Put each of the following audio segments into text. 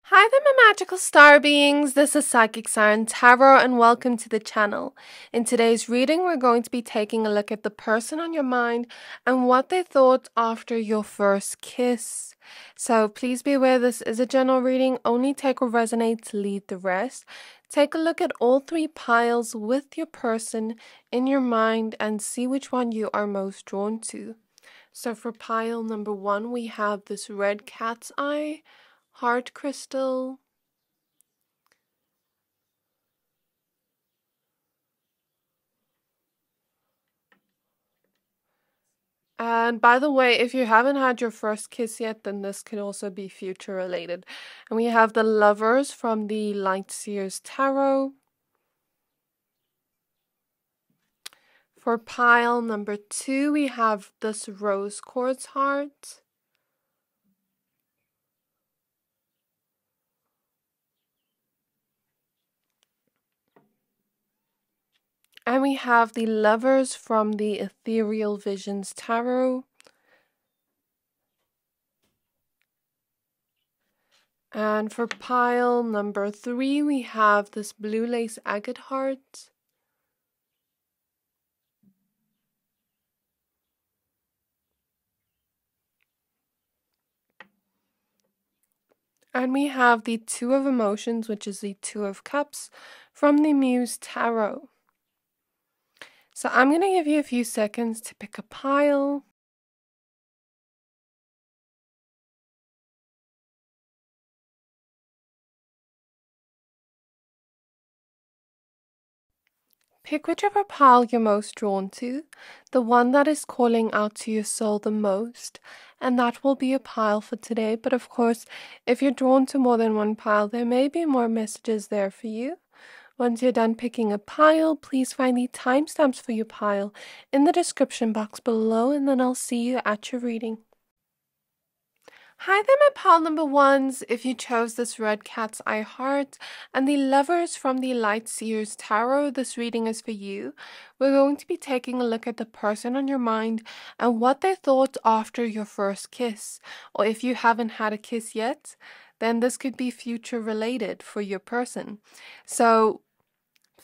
Hi there, my magical star beings. This is Psychic Siren Tarot, and welcome to the channel. In today's reading, we're going to be taking a look at the person on your mind and what they thought after your first kiss. So please be aware this is a general reading. Only take what resonates, leave the rest. Take a look at all three piles with your person in your mind and see which one you are most drawn to. So for pile number 1, we have this red cat's eye, heart crystal, and by the way, if you haven't had your first kiss yet, then this could also be future related. And we have the Lovers from the Light Seers Tarot. For pile number 2, we have this Rose Quartz heart. And we have the Lovers from the Ethereal Visions Tarot. And for pile number 3, we have this Blue Lace Agate heart. And we have the Two of Emotions, which is the Two of Cups from the Muse Tarot. So I'm going to give you a few seconds to pick a pile. Pick whichever pile you're most drawn to, the one that is calling out to your soul the most, and that will be a pile for today. But of course, if you're drawn to more than one pile, there may be more messages there for you. Once you're done picking a pile, please find the timestamps for your pile in the description box below, and then I'll see you at your reading. Hi there, my pile number 1s. If you chose this red cat's eye heart and the Lovers from the Light Seers Tarot, this reading is for you. We're going to be taking a look at the person on your mind and what they thought after your first kiss. Or if you haven't had a kiss yet, then this could be future related for your person. So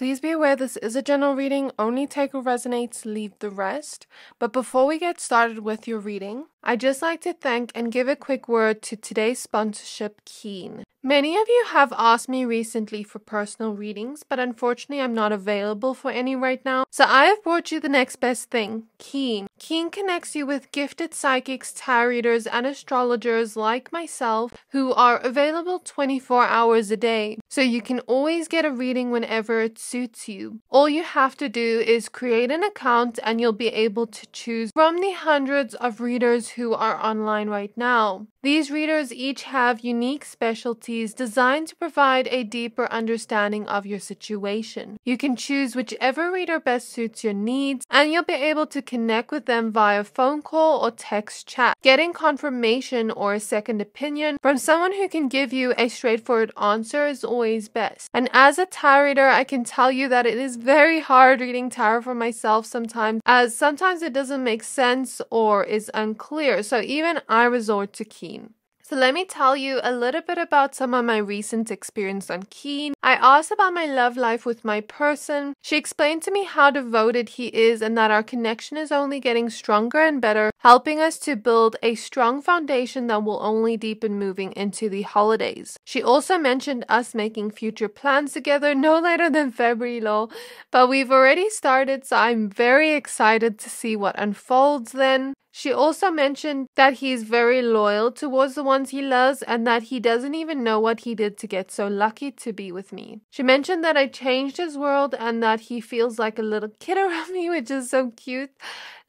please be aware this is a general reading. Only take what resonates, leave the rest. But before we get started with your reading, I'd just like to thank and give a quick word to today's sponsorship, Keen. Many of you have asked me recently for personal readings, but unfortunately I'm not available for any right now. So I have brought you the next best thing, Keen. Keen connects you with gifted psychics, tarot readers, and astrologers like myself who are available 24 hours a day. So you can always get a reading whenever it suits you. All you have to do is create an account and you'll be able to choose from the hundreds of readers who are online right now. These readers each have unique specialties designed to provide a deeper understanding of your situation. You can choose whichever reader best suits your needs, and you'll be able to connect with them via phone call or text chat. Getting confirmation or a second opinion from someone who can give you a straightforward answer is always best. And as a tarot reader, I can tell you that it is very hard reading tarot for myself sometimes, as sometimes it doesn't make sense or is unclear. So even I resort to Keen. So let me tell you a little bit about some of my recent experience on Keen. I asked about my love life with my person. She explained to me how devoted he is and that our connection is only getting stronger and better, helping us to build a strong foundation that will only deepen moving into the holidays. She also mentioned us making future plans together no later than February, lol. But we've already started, so I'm very excited to see what unfolds then. She also mentioned that he's very loyal towards the ones he loves and that he doesn't even know what he did to get so lucky to be with me. She mentioned that I changed his world and that he feels like a little kid around me, which is so cute.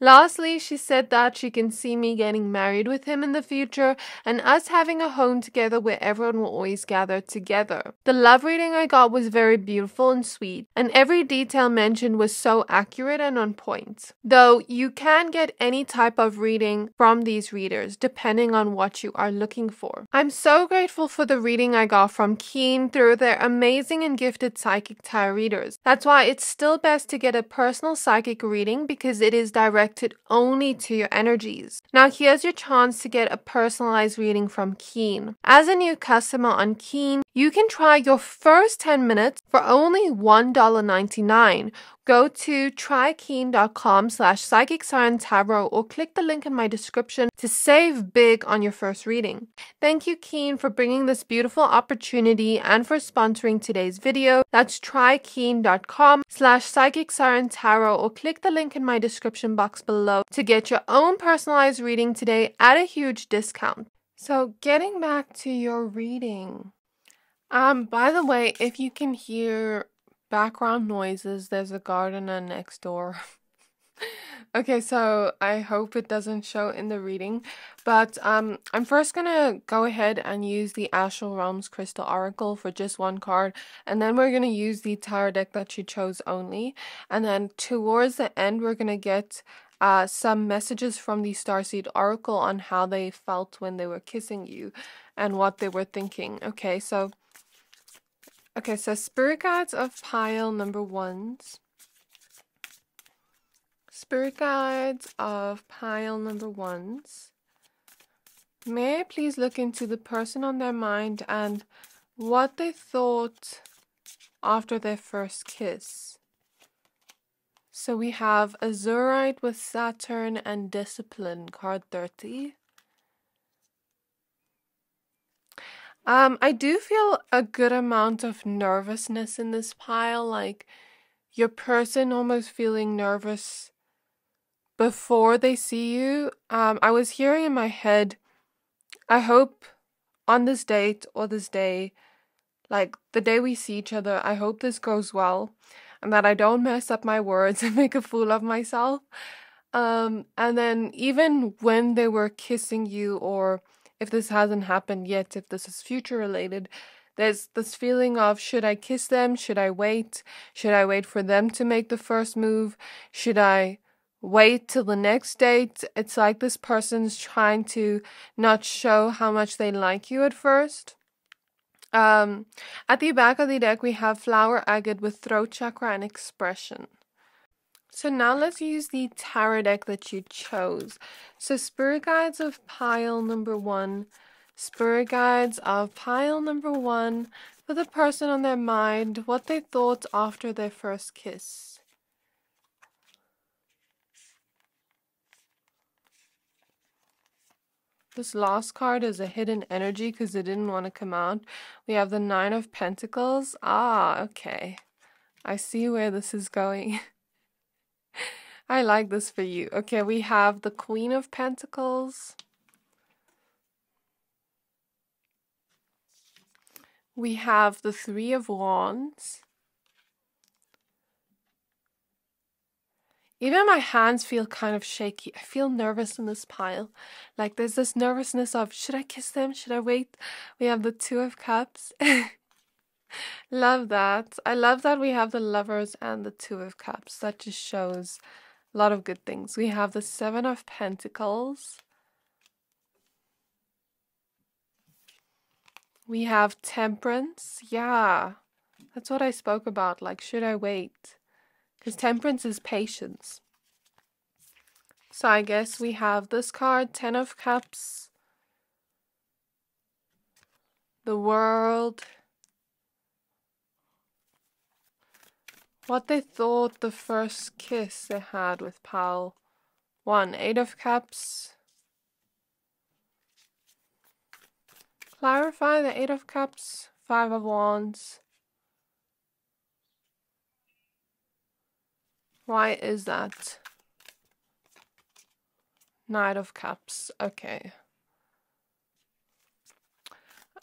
Lastly, she said that she can see me getting married with him in the future and us having a home together where everyone will always gather together. The love reading I got was very beautiful and sweet, and every detail mentioned was so accurate and on point. Though you can get any type of of reading from these readers, depending on what you are looking for. I'm so grateful for the reading I got from Keen through their amazing and gifted psychic tarot readers. That's why it's still best to get a personal psychic reading because it is directed only to your energies. Now here's your chance to get a personalized reading from Keen. As a new customer on Keen, you can try your first 10 minutes for only $1.99. Go to trykeen.com/psychicsciencetarot or click the link in my description to save big on your first reading. Thank you, Keen, for bringing this beautiful opportunity and for sponsoring today's video. That's trykeen.com/psychicsciencetarot or click the link in my description box below to get your own personalized reading today at a huge discount. So getting back to your reading. By the way, if you can hear background noises, there's a gardener next door. Okay, so I hope it doesn't show in the reading, but I'm first gonna go ahead and use the Astral Realms Crystal Oracle for just one card, and then we're gonna use the tarot deck that you chose only, and then towards the end we're gonna get some messages from the Starseed Oracle on how they felt when they were kissing you and what they were thinking. Okay, so Spirit Guides of pile number 1s. Spirit Guides of pile number 1s. May I please look into the person on their mind and what they thought after their first kiss. So we have Azurite with Saturn and Discipline, card 30. I do feel a good amount of nervousness in this pile, like your person almost feeling nervous before they see you. I was hearing in my head, I hope on this date or this day, like the day we see each other, I hope this goes well and that I don't mess up my words and make a fool of myself. And then even when they were kissing you, or if this hasn't happened yet, if this is future related, there's this feeling of, should I kiss them? Should I wait? Should I wait for them to make the first move? Should I wait till the next date? It's like this person's trying to not show how much they like you at first. At the back of the deck, we have Flower Agate with Throat Chakra and Expression. So now let's use the tarot deck that you chose. So Spirit Guides of pile number 1. Spirit Guides of pile number 1 for the person on their mind, what they thought after their first kiss. This last card is a hidden energy because it didn't want to come out. We have the 9 of Pentacles. Okay. I see where this is going. I like this for you. Okay, we have the Queen of Pentacles. We have the 3 of Wands. Even my hands feel kind of shaky. I feel nervous in this pile. Like there's this nervousness of, should I kiss them? Should I wait? We have the 2 of Cups. Love that. I love that we have the Lovers and the 2 of Cups. That just shows a lot of good things. We have the 7 of Pentacles. We have Temperance. Yeah, that's what I spoke about. Like, should I wait? Because Temperance is patience. So I guess we have this card, 10 of Cups. The World. What they thought the first kiss they had with pile 1, 8 of Cups. Clarify the 8 of Cups, 5 of Wands. Why is that? Knight of Cups. Okay.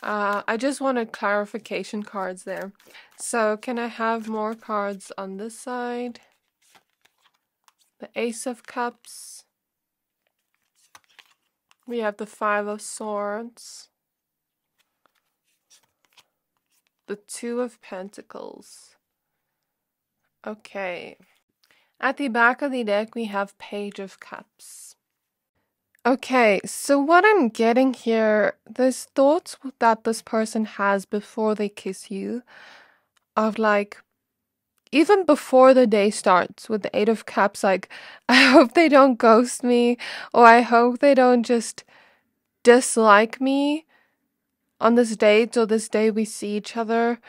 I just wanted clarification cards there. So can I have more cards on this side? The Ace of Cups. We have the 5 of Swords. The 2 of Pentacles. Okay. At the back of the deck, we have Page of Cups. Okay, so what I'm getting here, there's thoughts that this person has before they kiss you, of like, even before the day starts with the Eight of Cups, like, I hope they don't ghost me, or I hope they don't just dislike me on this date or this day we see each other.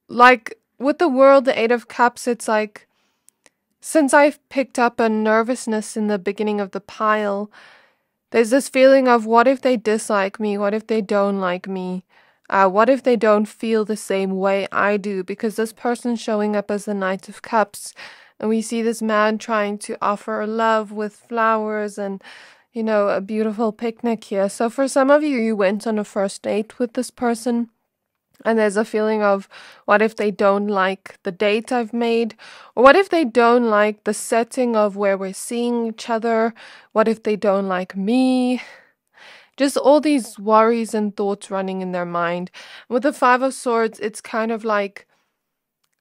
Like with the world, the Eight of Cups, it's like, since I've picked up a nervousness in the beginning of the pile, there's this feeling of what if they dislike me? What if they don't like me? What if they don't feel the same way I do? Because this person's showing up as the Knight of Cups, and we see this man trying to offer love with flowers and, a beautiful picnic here. So for some of you, you went on a first date with this person. And there's a feeling of what if they don't like the date I've made? Or what if they don't like the setting of where we're seeing each other? What if they don't like me? Just all these worries and thoughts running in their mind. With the Five of Swords, it's kind of like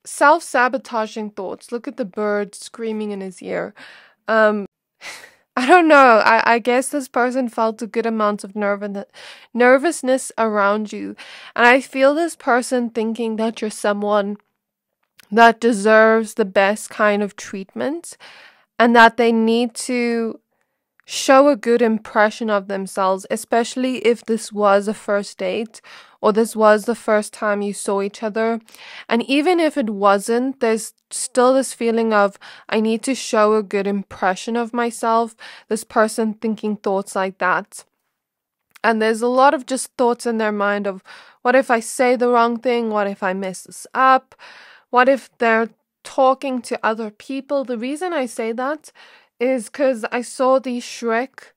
self-sabotaging thoughts. Look at the bird screaming in his ear. Um, I don't know. I guess this person felt a good amount of nervousness around you. And I feel this person thinking that you're someone that deserves the best kind of treatment and that they need to show a good impression of themselves, especially if this was a first date or this was the first time you saw each other. And even if it wasn't, there's still this feeling of, I need to show a good impression of myself. This person thinking thoughts like that. And there's a lot of just thoughts in their mind of, what if I say the wrong thing? What if I mess this up? What if they're talking to other people? The reason I say that is because I saw the Shrek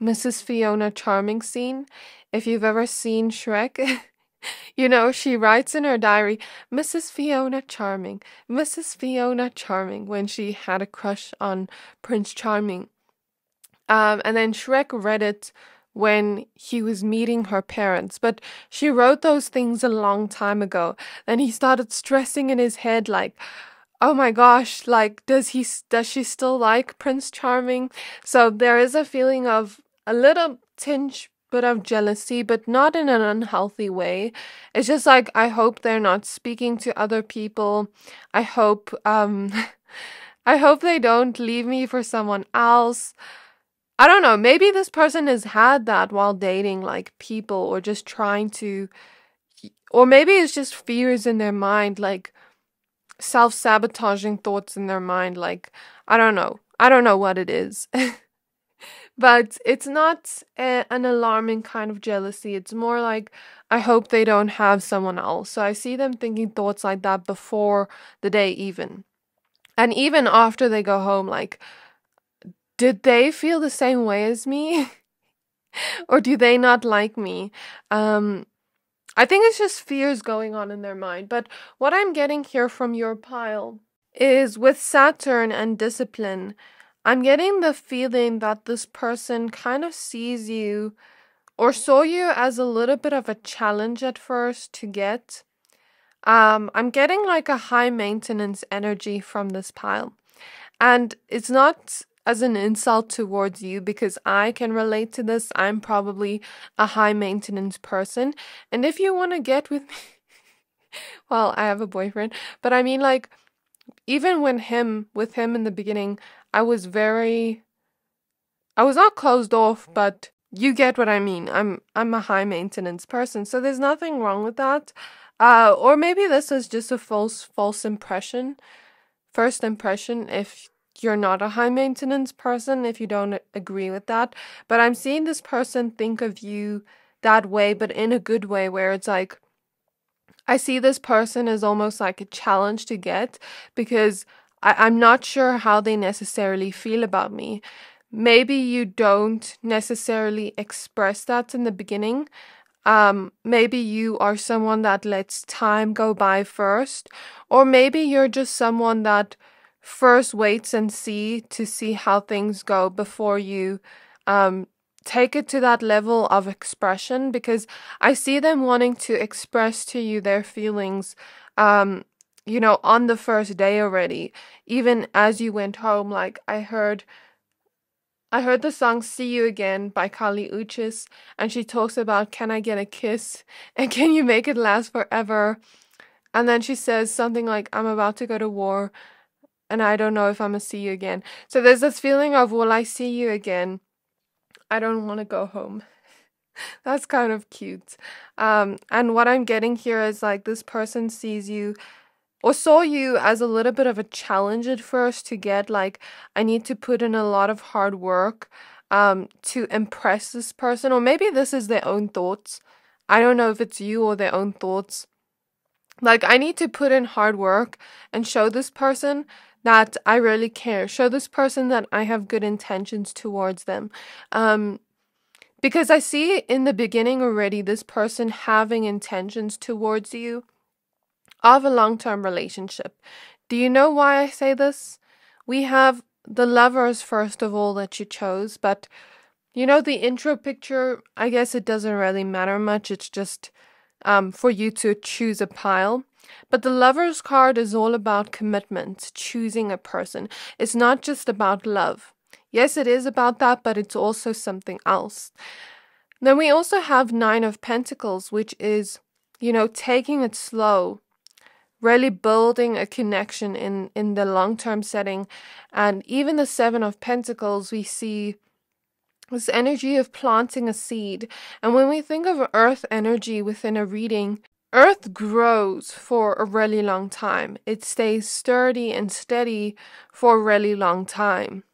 Mrs. Fiona Charming scene. If you've ever seen Shrek, she writes in her diary, Mrs. Fiona Charming, Mrs. Fiona Charming, when she had a crush on Prince Charming. And then Shrek read it when he was meeting her parents, but she wrote those things a long time ago. Then he started stressing in his head like, oh my gosh, like, does she still like Prince Charming? So there is a feeling of a little tinge bit of jealousy, but not in an unhealthy way. It's just like, I hope they're not speaking to other people. I hope I hope they don't leave me for someone else. I don't know, maybe this person has had that while dating like people, or just trying to, or maybe it's just fears in their mind, like self-sabotaging thoughts in their mind, like, I don't know what it is. But it's not an alarming kind of jealousy. It's more like, I hope they don't have someone else. So I see them thinking thoughts like that before the day even. And even after they go home, like, did they feel the same way as me? Or do they not like me? I think it's just fears going on in their mind. But what I'm getting here from your pile is, with Saturn and discipline, I'm getting the feeling that this person kind of sees you or saw you as a little bit of a challenge at first to get. I'm getting like a high maintenance energy from this pile. And it's not as an insult towards you, because I can relate to this. I'm probably a high maintenance person. And if you want to get with me, well, I have a boyfriend, but I mean, like, even with him in the beginning, I was not closed off, but you get what I mean. I'm a high maintenance person, so there's nothing wrong with that. Or maybe this is just a false impression, first impression, if you're not a high maintenance person, if you don't agree with that. But I'm seeing this person think of you that way, but in a good way, where it's like, I see this person as almost like a challenge to get, because I'm not sure how they necessarily feel about me. Maybe you don't necessarily express that in the beginning. Maybe you are someone that lets time go by first, or maybe you're just someone that first waits and see how things go before you take it to that level of expression, because I see them wanting to express to you their feelings on the first day already, even as you went home. Like, I heard I heard the song See You Again by Kali Uchis, and she talks about, can I get a kiss? And can you make it last forever? And then she says something like, I'm about to go to war, and I don't know if I'm gonna see you again. So there's this feeling of, will I see you again? I don't want to go home. That's kind of cute. And what I'm getting here is like this person sees you or saw you as a little bit of a challenge at first to get like, I need to put in a lot of hard work to impress this person, or maybe this is their own thoughts. I don't know if it's you or their own thoughts. Like, I need to put in hard work and show this person that I really care. Show this person that I have good intentions towards them. Because I see in the beginning already this person having intentions towards you of a long-term relationship. Do you know why I say this? We have the lovers, first of all, that you chose, but you know, the intro picture, I guess it doesn't really matter much. It's just for you to choose a pile. But the Lover's card is all about commitment, choosing a person. It's not just about love. Yes, it is about that, but it's also something else. Then we also have Nine of Pentacles, which is, you know, taking it slow, really building a connection in the long-term setting. And even the Seven of Pentacles, we see this energy of planting a seed. And when we think of earth energy within a reading, earth grows for a really long time. It stays sturdy and steady for a really long time.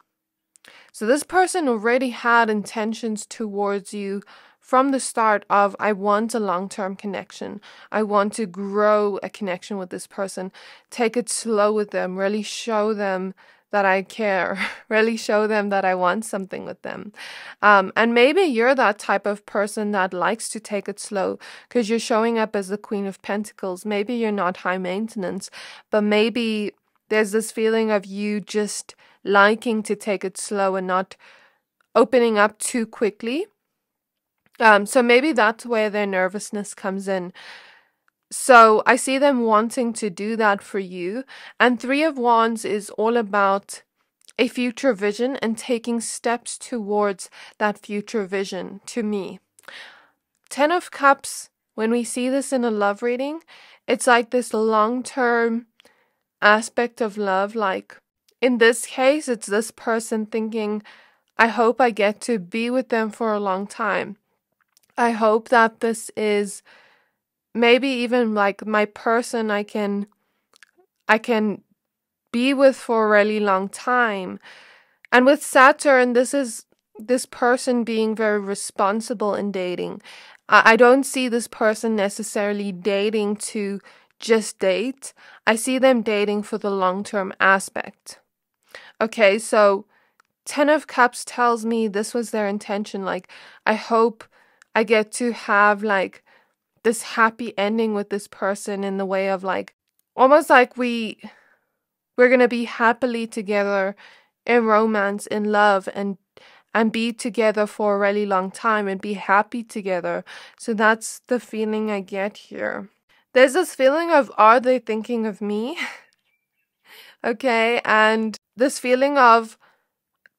So this person already had intentions towards you from the start of, I want a long-term connection. I want to grow a connection with this person. Take it slow with them. Really show them that I care. Really show them that I want something with them. And maybe you're that type of person that likes to take it slow because you're showing up as the Queen of Pentacles. Maybe you're not high maintenance, but maybe there's this feeling of you just liking to take it slow and not opening up too quickly. So maybe that's where their nervousness comes in. So I see them wanting to do that for you. And Three of Wands is all about a future vision and taking steps towards that future vision to me. Ten of Cups, when we see this in a love reading, it's like this long-term aspect of love. Like in this case, it's this person thinking, I hope I get to be with them for a long time. I hope that this is maybe even like my person I can be with for a really long time. And with Saturn, this is this person being very responsible in dating. I don't see this person necessarily dating to just date. I see them dating for the long-term aspect. Okay, so Ten of Cups tells me this was their intention. Like, I hope I get to have like this happy ending with this person in the way of like, almost like we're going to be happily together in romance, in love, and be together for a really long time and be happy together. So that's the feeling I get here. There's this feeling of, are they thinking of me? Okay, and this feeling of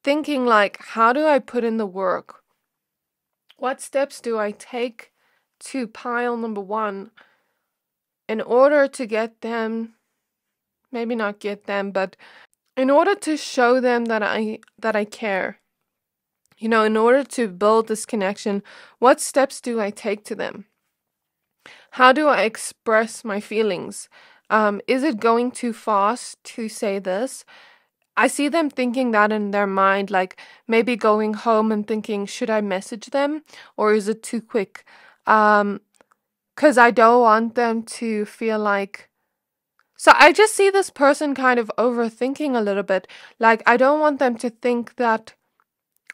thinking like, how do I put in the work? What steps do I take to pile number one in order to get them, maybe not get them, but in order to show them that I care? You know, in order to build this connection, what steps do I take to them? How do I express my feelings? Is it going too fast to say this? I see them thinking that in their mind, like maybe going home and thinking, should I message them or is it too quick? Because I don't want them to feel like... So I just see this person kind of overthinking a little bit. Like, I don't want them to think that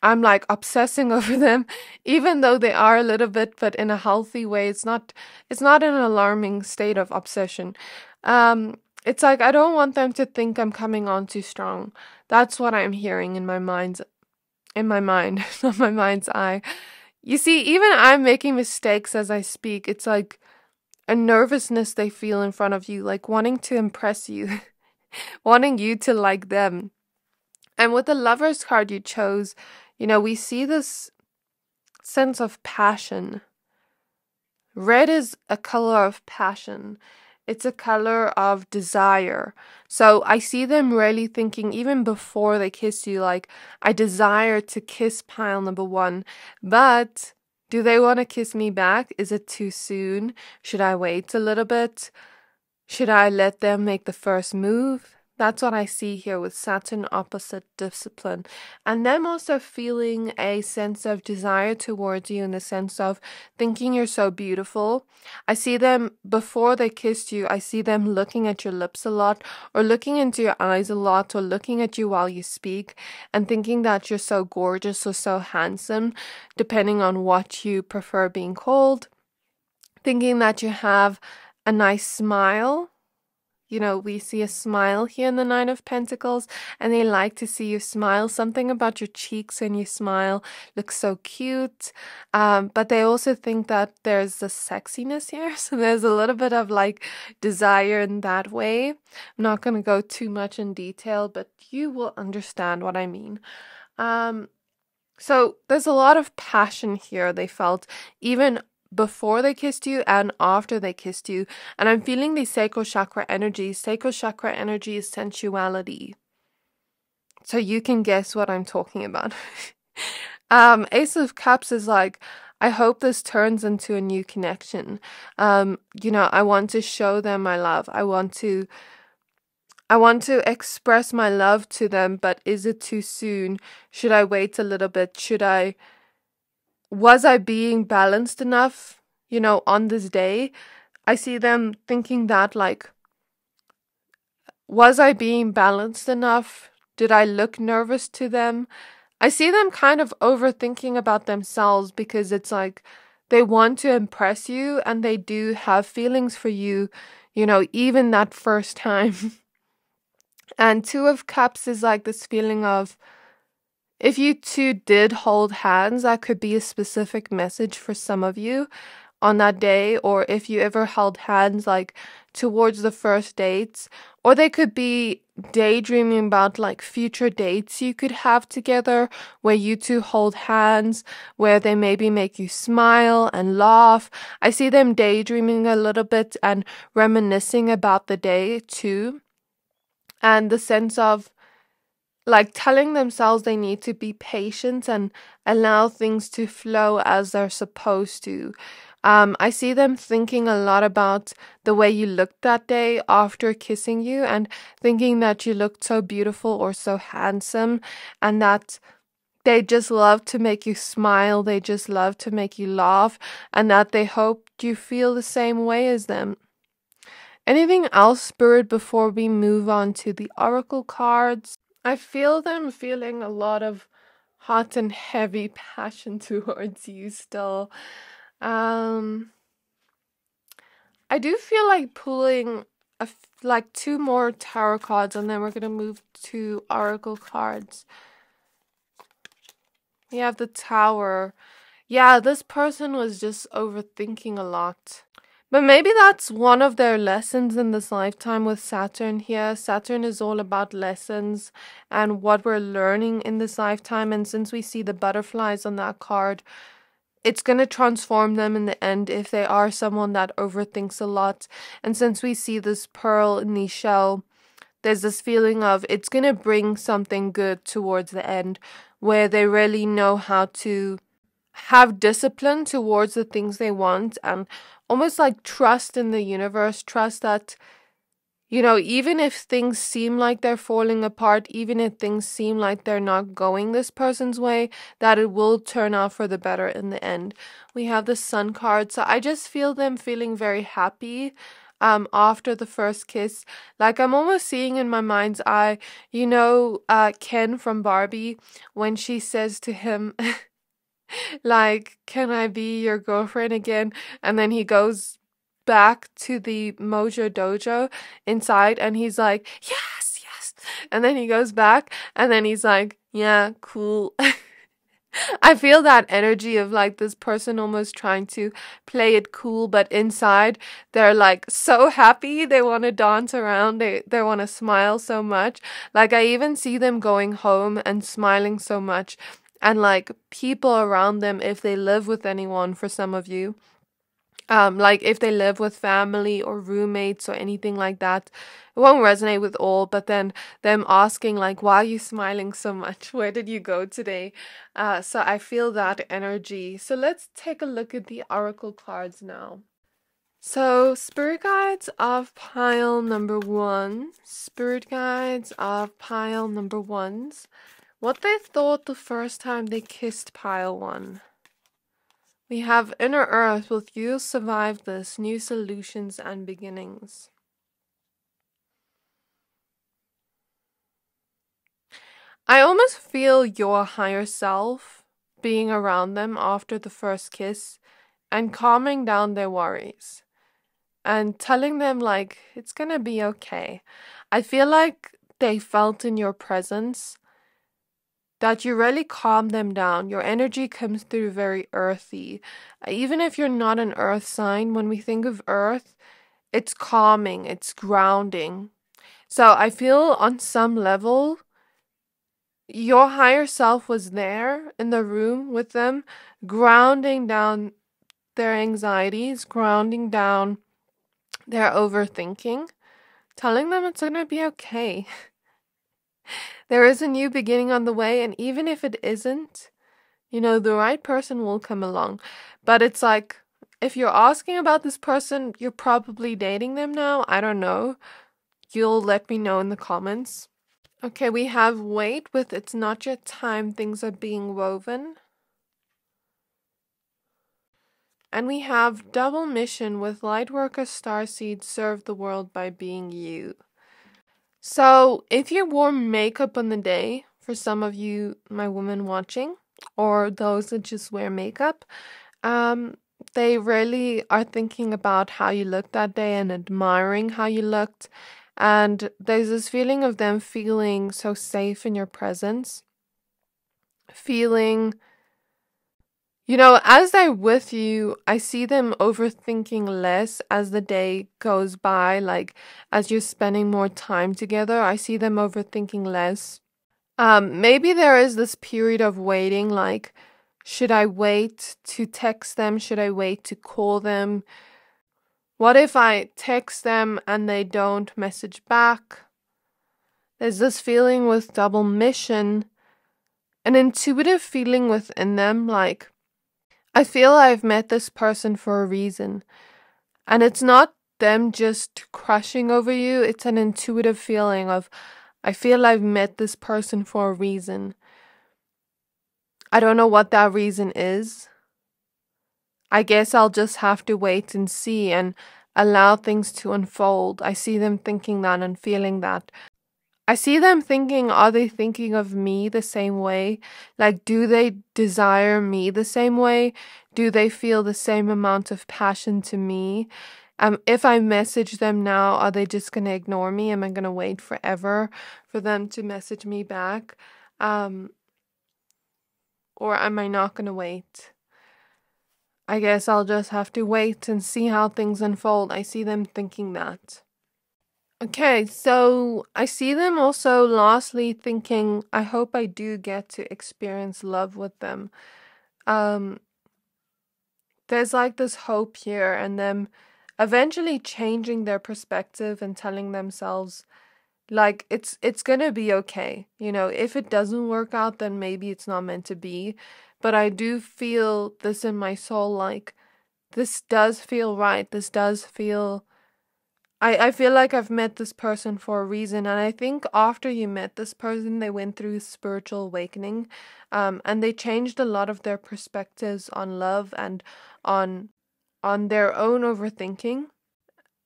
I'm like obsessing over them, even though they are a little bit, but in a healthy way. It's not an alarming state of obsession. It's like, I don't want them to think I'm coming on too strong. That's what I'm hearing in my mind, not my mind's eye. You see, even I'm making mistakes as I speak. It's like a nervousness they feel in front of you, like wanting to impress you, wanting you to like them. And with the Lover's card you chose, we see this sense of passion. Red is a color of passion. It's a color of desire. So I see them really thinking, even before they kiss you, like, I desire to kiss pile number 1, but do they want to kiss me back? Is it too soon? Should I wait a little bit? Should I let them make the first move? That's what I see here with Saturn opposite discipline. And them also feeling a sense of desire towards you, in the sense of thinking you're so beautiful. I see them, before they kissed you, I see them looking at your lips a lot, or looking into your eyes a lot, or looking at you while you speak, and thinking that you're so gorgeous or so handsome, depending on what you prefer being called. Thinking that you have a nice smile. We see a smile here in the Nine of Pentacles, and they like to see you smile. Something about your cheeks when you smile looks so cute. But they also think that there's a sexiness here. So there's a little bit of like desire in that way. I'm not going to go too much in detail, but you will understand what I mean. So there's a lot of passion here they felt, even before they kissed you and after they kissed you. And I'm feeling the sacral chakra energy. Sacral chakra energy is sensuality. So you can guess what I'm talking about. Ace of Cups is like, I hope this turns into a new connection. I want to show them my love. I want to express my love to them, but is it too soon? Should I wait a little bit? Was I being balanced enough, on this day? I see them thinking that, like, was I being balanced enough? Did I look nervous to them? I see them kind of overthinking about themselves, because it's like they want to impress you, and they do have feelings for you, even that first time. And Two of Cups is like this feeling of, if you two did hold hands, that could be a specific message for some of you on that day. Or if you ever held hands like towards the first dates, or they could be daydreaming about like future dates you could have together, where you two hold hands, where they maybe make you smile and laugh. I see them daydreaming a little bit and reminiscing about the day too. And the sense of like telling themselves they need to be patient and allow things to flow as they're supposed to. I see them thinking a lot about the way you looked that day after kissing you, and thinking that you looked so beautiful or so handsome, and that they just love to make you smile, they just love to make you laugh, and that they hope you feel the same way as them. Anything else, Spirit, before we move on to the Oracle cards? I feel them feeling a lot of hot and heavy passion towards you still. I do feel like pulling like 2 more tarot cards, and then we're going to move to Oracle cards. We have the Tower. Yeah, this person was just overthinking a lot. But maybe that's one of their lessons in this lifetime with Saturn here. Saturn is all about lessons and what we're learning in this lifetime. And since we see the butterflies on that card, it's going to transform them in the end if they are someone that overthinks a lot. And since we see this pearl in the shell, there's this feeling of it's going to bring something good towards the end, where they really know how to have discipline towards the things they want, and almost like trust in the universe, trust that, even if things seem like they're falling apart, even if things seem like they're not going this person's way, that it will turn out for the better in the end. We have the Sun card, so I just feel them feeling very happy after the first kiss. Like, I'm almost seeing in my mind's eye, Ken from Barbie, when she says to him, like, can I be your girlfriend again? And then he goes back to the Mojo Dojo inside, and he's like, yes, yes. And then he goes back, and then he's like, yeah, cool. I feel that energy of like this person almost trying to play it cool, but inside they're like so happy. They want to dance around. They want to smile so much. Like, I even see them going home and smiling so much. and like people around them, if they live with anyone, for some of you. Like if they live with family or roommates or anything like that, it won't resonate with all, but then them asking like, why are you smiling so much? Where did you go today? So I feel that energy. So let's take a look at the oracle cards now. So spirit guides of pile number 1, spirit guides of pile number 1s, what they thought the first time they kissed pile 1. We have inner earth with you survive this, new solutions and beginnings. I almost feel your higher self being around them after the first kiss and calming down their worries and telling them like it's gonna be okay. I feel like they felt in your presence that you really calm them down. Your energy comes through very earthy. Even if you're not an earth sign, when we think of earth, it's calming, it's grounding. So I feel on some level, your higher self was there in the room with them, grounding down their anxieties, grounding down their overthinking, telling them it's going to be okay. There is a new beginning on the way, and even if it isn't, you know, the right person will come along. But it's like, if you're asking about this person, you're probably dating them now. I don't know. You'll let me know in the comments. Okay, we have wait with it's not yet time, things are being woven. And we have double mission with Lightworker Starseed, serve the world by being you. So if you wore makeup on the day, for some of you, my women watching, or those that just wear makeup, they really are thinking about how you looked that day and admiring how you looked. And there's this feeling of them feeling so safe in your presence, feeling, you know, as they're with you, I see them overthinking less as the day goes by. Like, as you're spending more time together, I see them overthinking less. Maybe there is this period of waiting, like, should I wait to text them? Should I wait to call them? What if I text them and they don't message back? There's this feeling with double mission, an intuitive feeling within them, like, I feel I've met this person for a reason. And it's not them just crushing over you, it's an intuitive feeling of, I feel I've met this person for a reason. I don't know what that reason is. I guess I'll just have to wait and see and allow things to unfold. I see them thinking that and feeling that. I see them thinking, are they thinking of me the same way? Like, do they desire me the same way? Do they feel the same amount of passion to me? If I message them now, are they just going to ignore me? Am I going to wait forever for them to message me back? Or am I not going to wait? I guess I'll just have to wait and see how things unfold. I see them thinking that. Okay, so I see them also lastly thinking, I hope I do get to experience love with them. There's like this hope here and them eventually changing their perspective and telling themselves like it's gonna be okay. You know, if it doesn't work out, then maybe it's not meant to be. But I do feel this in my soul, like this does feel right. This does feel I feel like I've met this person for a reason, and I think after you met this person, they went through spiritual awakening, and they changed a lot of their perspectives on love and on their own overthinking,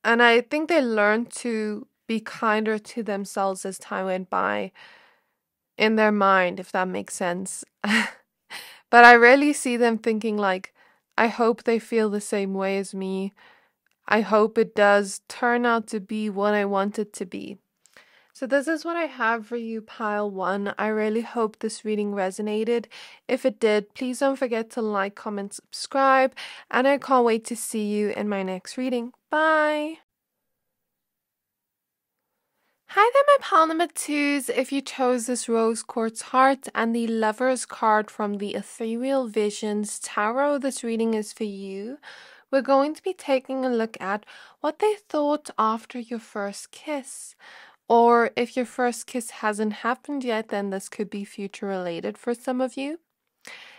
and I think they learned to be kinder to themselves as time went by in their mind, if that makes sense. But I really see them thinking like, I hope they feel the same way as me. I hope it does turn out to be what I want it to be. So this is what I have for you, pile 1. I really hope this reading resonated. If it did, please don't forget to like, comment, subscribe, and I can't wait to see you in my next reading. Bye! Hi there, my pile number twos. If you chose this Rose Quartz Heart and the Lover's card from the Ethereal Visions Tarot, this reading is for you. We're going to be taking a look at what they thought after your first kiss. Or if your first kiss hasn't happened yet, then this could be future related for some of you.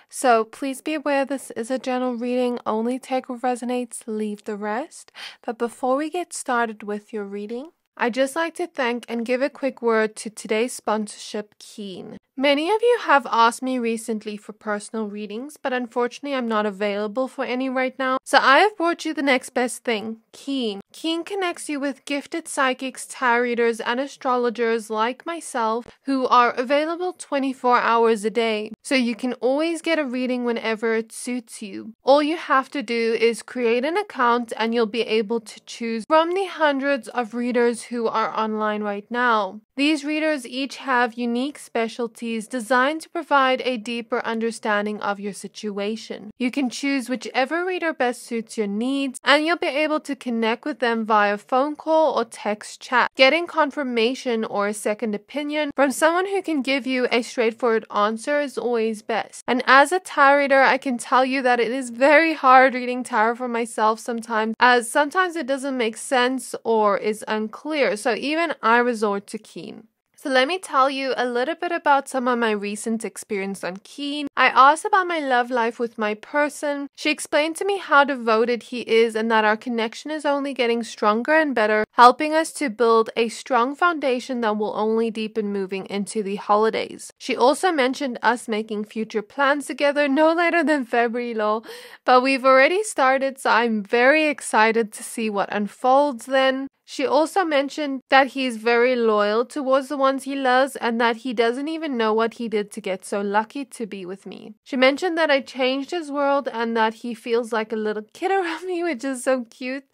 So please be aware this is a general reading. Only take what resonates, leave the rest. But before we get started with your reading, I'd just like to thank and give a quick word to today's sponsorship, Keen. Many of you have asked me recently for personal readings, but unfortunately I'm not available for any right now. So I have brought you the next best thing, Keen. Keen connects you with gifted psychics, tarot readers, and astrologers like myself who are available 24 hours a day. So you can always get a reading whenever it suits you. All you have to do is create an account and you'll be able to choose from the hundreds of readers who are online right now. These readers each have unique specialties designed to provide a deeper understanding of your situation. You can choose whichever reader best suits your needs, and you'll be able to connect with them via phone call or text chat. Getting confirmation or a second opinion from someone who can give you a straightforward answer is always best. And as a tarot reader, I can tell you that it is very hard reading tarot for myself sometimes, as sometimes it doesn't make sense or is unclear. So even I resort to Keen. So let me tell you a little bit about some of my recent experience on Keen. I asked about my love life with my person. She explained to me how devoted he is and that our connection is only getting stronger and better, helping us to build a strong foundation that will only deepen moving into the holidays. She also mentioned us making future plans together no later than February, lol. But we've already started, so I'm very excited to see what unfolds then. She also mentioned that he's very loyal towards the ones he loves and that he doesn't even know what he did to get so lucky to be with me. She mentioned that I changed his world and that he feels like a little kid around me, which is so cute.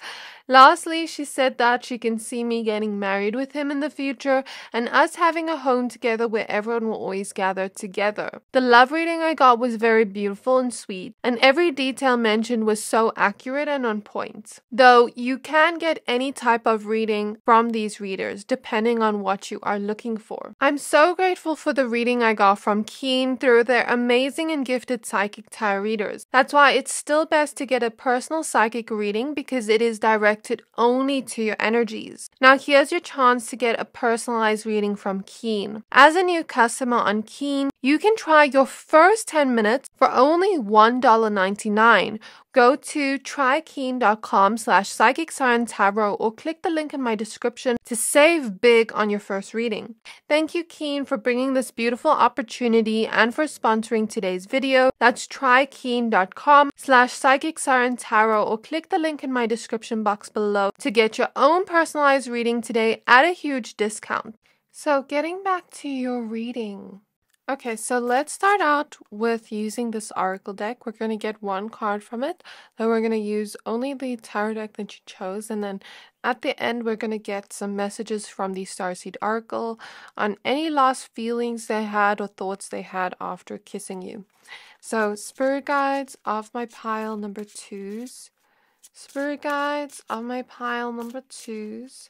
Lastly, she said that she can see me getting married with him in the future and us having a home together where everyone will always gather together. The love reading I got was very beautiful and sweet, and every detail mentioned was so accurate and on point. Though you can get any type of reading from these readers depending on what you are looking for. I'm so grateful for the reading I got from Keen through their amazing and gifted psychic tarot readers. That's why it's still best to get a personal psychic reading because it is directed only to your energies. Now here's your chance to get a personalized reading from Keen. As a new customer on Keen, you can try your first 10 minutes for only $1.99. Go to trykeen.com/psychicsciencetarot or click the link in my description to save big on your first reading. Thank you, Keen, for bringing this beautiful opportunity and for sponsoring today's video. That's trykeen.com/psychicsciencetarot or click the link in my description box below to get your own personalized reading today at a huge discount. So getting back to your reading. Okay, so let's start out with using this oracle deck. We're going to get one card from it. Then we're going to use only the tarot deck that you chose. And then at the end, we're going to get some messages from the Starseed Oracle on any lost feelings they had or thoughts they had after kissing you. So spirit guides of my pile number twos. Spirit guides of my pile number twos.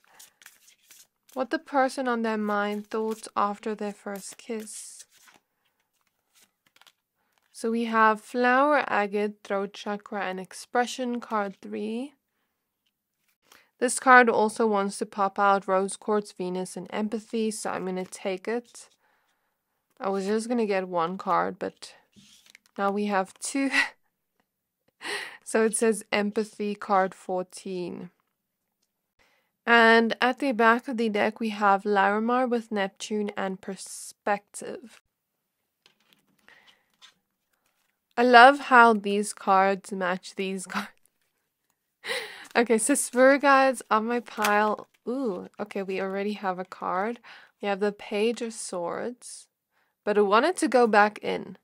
What the person on their mind thought after their first kiss. So we have Flower, Agate, Throat Chakra, and Expression, card 3. This card also wants to pop out Rose Quartz, Venus, and Empathy, so I'm going to take it. I was just going to get one card, but now we have two. So it says Empathy, card 14. And at the back of the deck, we have Larimar with Neptune and Perspective. I love how these cards match these cards. Okay, so spirit guides on my pile. Ooh, okay, we already have a card. We have the Page of Swords, but I wanted to go back in.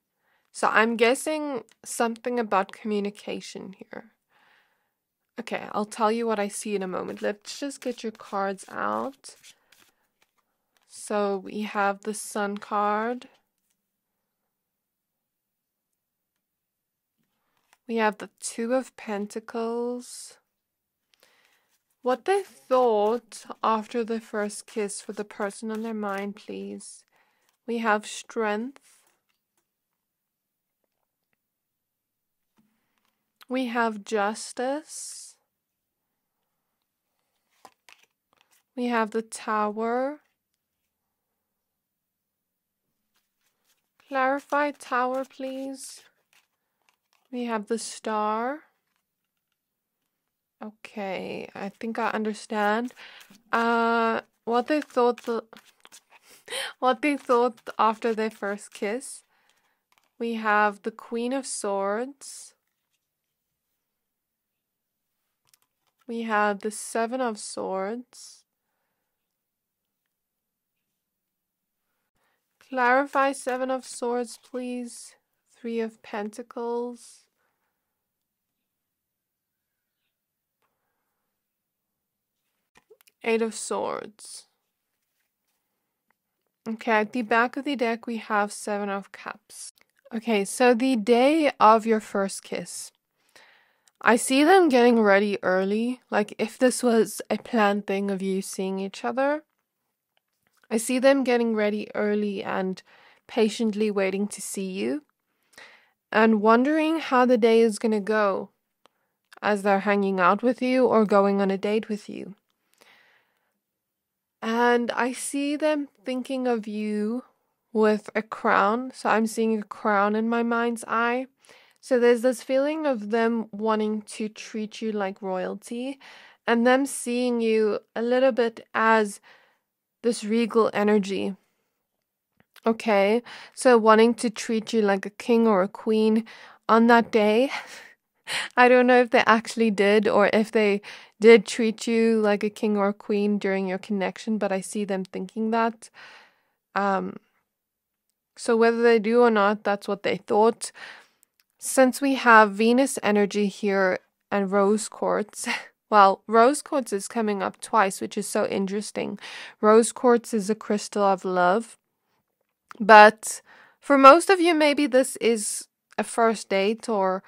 So I'm guessing something about communication here. Okay, I'll tell you what I see in a moment. Let's just get your cards out. So we have the Sun card. We have the Two of Pentacles. What they thought after the first kiss for the person on their mind, please. We have strength. We have justice. We have the Tower. Clarify Tower, please. We have the Star. Okay, I think I understand. What they thought after their first kiss. We have the Queen of Swords. We have the Seven of Swords. Clarify Seven of Swords, please. Three of Pentacles. Eight of Swords. Okay, at the back of the deck we have Seven of Cups. Okay, so the day of your first kiss. I see them getting ready early, like if this was a planned thing of you seeing each other. I see them getting ready early and patiently waiting to see you and wondering how the day is going to go as they're hanging out with you or going on a date with you. And I see them thinking of you with a crown. So I'm seeing a crown in my mind's eye. So there's this feeling of them wanting to treat you like royalty and them seeing you a little bit as this regal energy. Okay, so wanting to treat you like a king or a queen on that day. I don't know if they actually did or if they did treat you like a king or a queen during your connection, but I see them thinking that. So whether they do or not, that's what they thought. Since we have Venus energy here and rose quartz, well, rose quartz is coming up twice, which is so interesting. Rose quartz is a crystal of love. But for most of you, maybe this is a first date or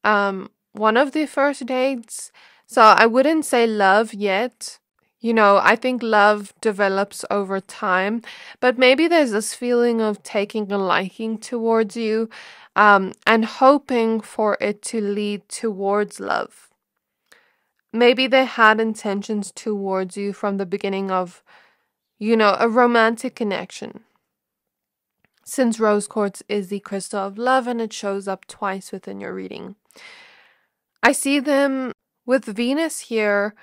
one of the first dates. So I wouldn't say love yet. You know, I think love develops over time, but maybe there's this feeling of taking a liking towards you and hoping for it to lead towards love. Maybe they had intentions towards you from the beginning of, you know, a romantic connection. Since rose quartz is the crystal of love and it shows up twice within your reading. I see them with Venus here.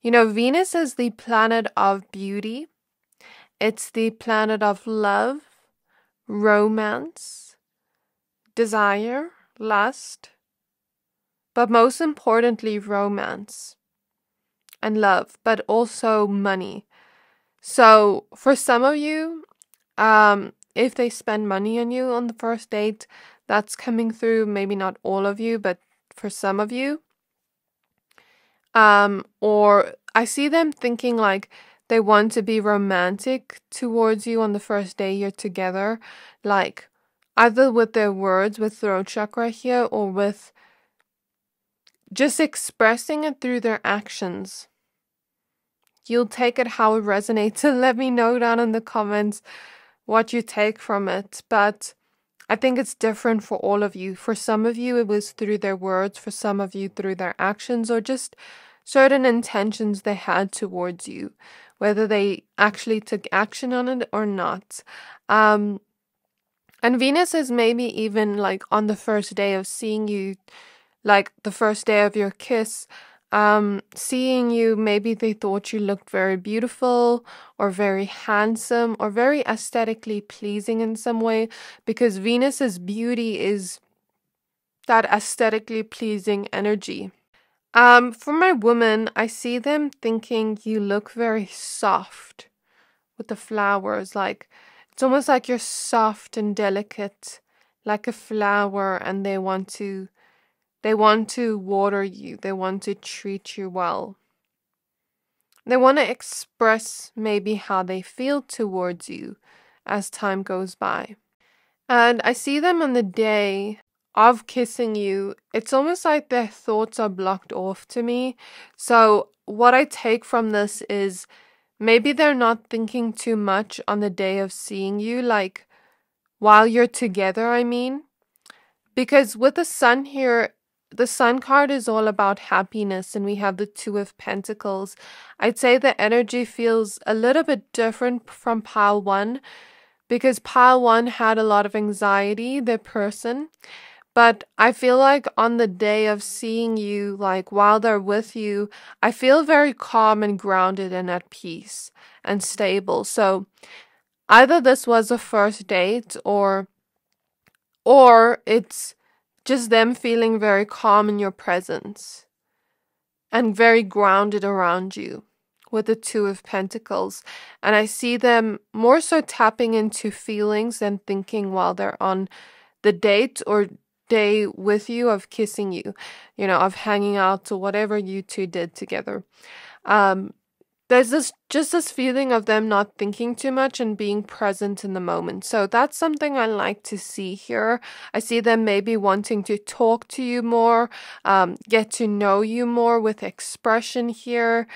You know, Venus is the planet of beauty. It's the planet of love, romance, desire, lust, but most importantly, romance and love, but also money. So for some of you, if they spend money on you on the first date, that's coming through. Maybe not all of you, but for some of you. Or I see them thinking like they want to be romantic towards you on the first day you're together, like either with their words, with throat chakra here, or with just expressing it through their actions. You'll take it how it resonates and let me know down in the comments what you take from it. But I think it's different for all of you. For some of you, it was through their words. For some of you, through their actions or just certain intentions they had towards you, whether they actually took action on it or not. And Venus is maybe even like on the first day of seeing you, like the first day of your kiss, seeing you, maybe they thought you looked very beautiful or very handsome or very aesthetically pleasing in some way, because Venus's beauty is that aesthetically pleasing energy. For my woman, I see them thinking you look very soft with the flowers, like it's almost like you're soft and delicate like a flower, and they want to water you. They want to treat you well. They want to express maybe how they feel towards you as time goes by. And I see them on the day of kissing you. It's almost like their thoughts are blocked off to me. So what I take from this is maybe they're not thinking too much on the day of seeing you, like while you're together, I mean. Because with the sun here, the sun card is all about happiness, and we have the Two of Pentacles. I'd say the energy feels a little bit different from pile one, because pile one had a lot of anxiety, the person. But I feel like on the day of seeing you, like while they're with you, I feel very calm and grounded and at peace and stable. So either this was a first date, or it's just them feeling very calm in your presence and very grounded around you with the Two of Pentacles. And I see them more so tapping into feelings than thinking while they're on the date or day with you, of kissing you, of hanging out or whatever you two did together. There's this feeling of them not thinking too much and being present in the moment. So that's something I like to see here. I see them maybe wanting to talk to you more, get to know you more with expression here.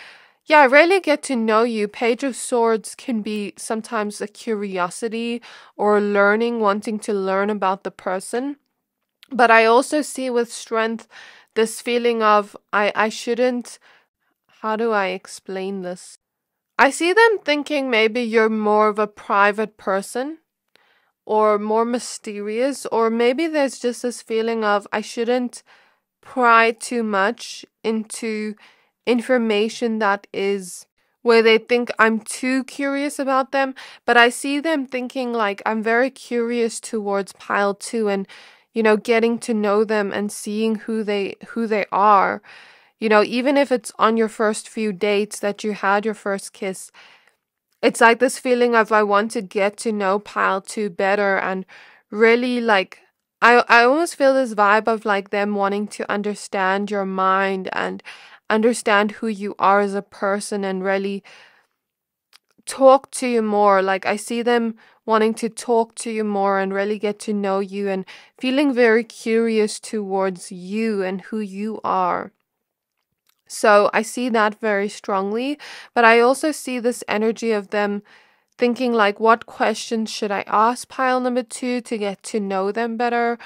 Yeah, really get to know you. Page of Swords can be sometimes a curiosity or learning, wanting to learn about the person. But I also see with Strength this feeling of I shouldn't. How do I explain this? I see them thinking maybe you're more of a private person or more mysterious, or maybe there's just this feeling of I shouldn't pry too much into information that is where they think I'm too curious about them. But I see them thinking like I'm very curious towards pile two, and getting to know them and seeing who they are. Even if it's on your first few dates that you had your first kiss, it's like this feeling of I want to get to know pile two better, and really like I almost feel this vibe of like them wanting to understand your mind and understand who you are as a person and really talk to you more. Like I see them wanting to talk to you more and really get to know you and feeling very curious towards you and who you are. So I see that very strongly, but I also see this energy of them thinking like, what questions should I ask pile number two to get to know them better?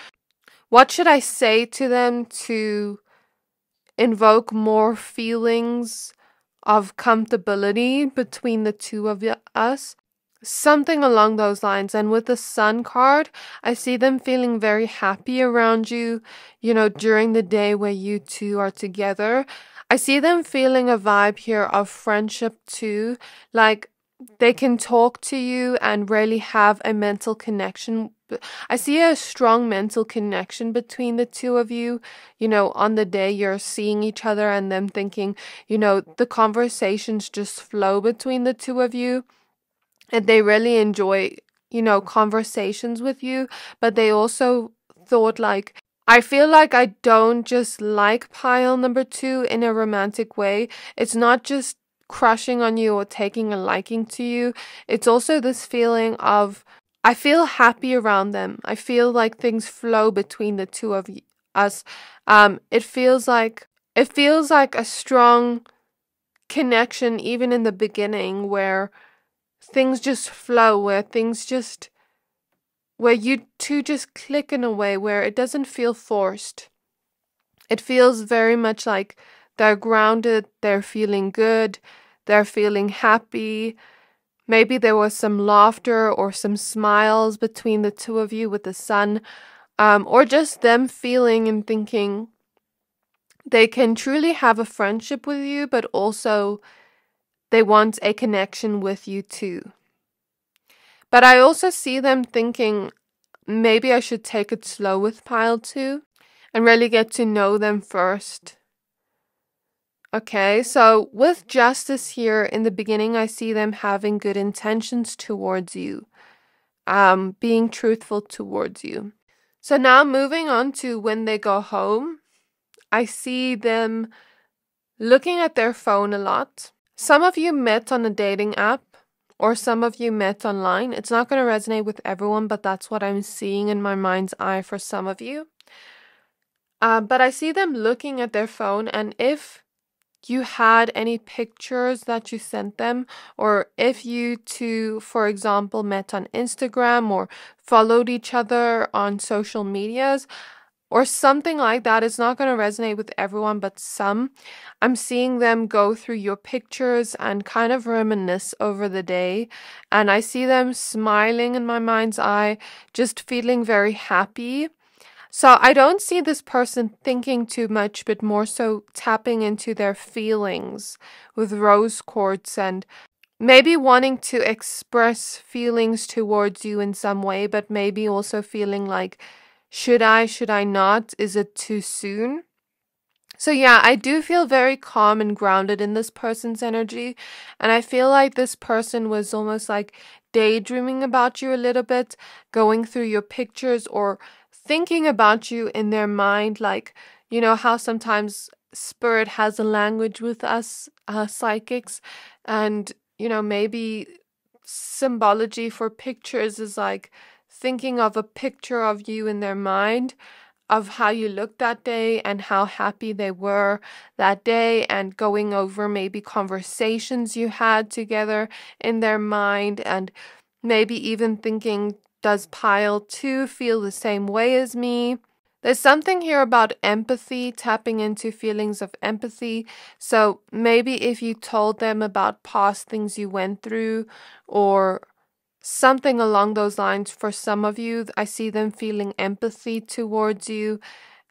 What should I say to them to invoke more feelings of comfortability between the two of us? Something along those lines. And with the Sun card, I see them feeling very happy around you, during the day where you two are together. I see them feeling a vibe here of friendship too. Like they can talk to you and really have a mental connection. I see a strong mental connection between the two of you, on the day you're seeing each other, and them thinking, the conversations just flow between the two of you. And they really enjoy, conversations with you, but they also thought like, I feel like I don't just like pile number two in a romantic way. It's not just crushing on you or taking a liking to you. It's also this feeling of, I feel happy around them. I feel like things flow between the two of us. It feels like a strong connection even in the beginning, where things just flow, where you two just click in a way where it doesn't feel forced. It feels very much like they're grounded, they're feeling good, they're feeling happy. Maybe there was some laughter or some smiles between the two of you with the Sun, or just them feeling and thinking they can truly have a friendship with you, but also they want a connection with you too. But I also see them thinking, maybe I should take it slow with pile two and really get to know them first. Okay, so with Justice here in the beginning, I see them having good intentions towards you, being truthful towards you. So now moving on to when they go home, I see them looking at their phone a lot. Some of you met on a dating app, or some of you met online. It's not going to resonate with everyone, but that's what I'm seeing in my mind's eye for some of you. But I see them looking at their phone, and if you had any pictures that you sent them, or if you two, for example, met on Instagram or followed each other on social medias or something like that. It's not going to resonate with everyone, but some. I'm seeing them go through your pictures and kind of reminisce over the day. And I see them smiling in my mind's eye, just feeling very happy. So I don't see this person thinking too much, but more so tapping into their feelings with rose quartz and maybe wanting to express feelings towards you in some way, but maybe also feeling like, should I not? Is it too soon? So yeah, I do feel very calm and grounded in this person's energy. And I feel like this person was almost like daydreaming about you a little bit, going through your pictures or thinking about you in their mind. Like, you know how sometimes spirit has a language with us, psychics, and, you know, maybe symbology for pictures is like thinking of a picture of you in their mind, of how you looked that day and how happy they were that day, and going over maybe conversations you had together in their mind, and maybe even thinking, does pile 2 feel the same way as me? There's something here about empathy, tapping into feelings of empathy. So maybe if you told them about past things you went through or something along those lines, for some of you, I see them feeling empathy towards you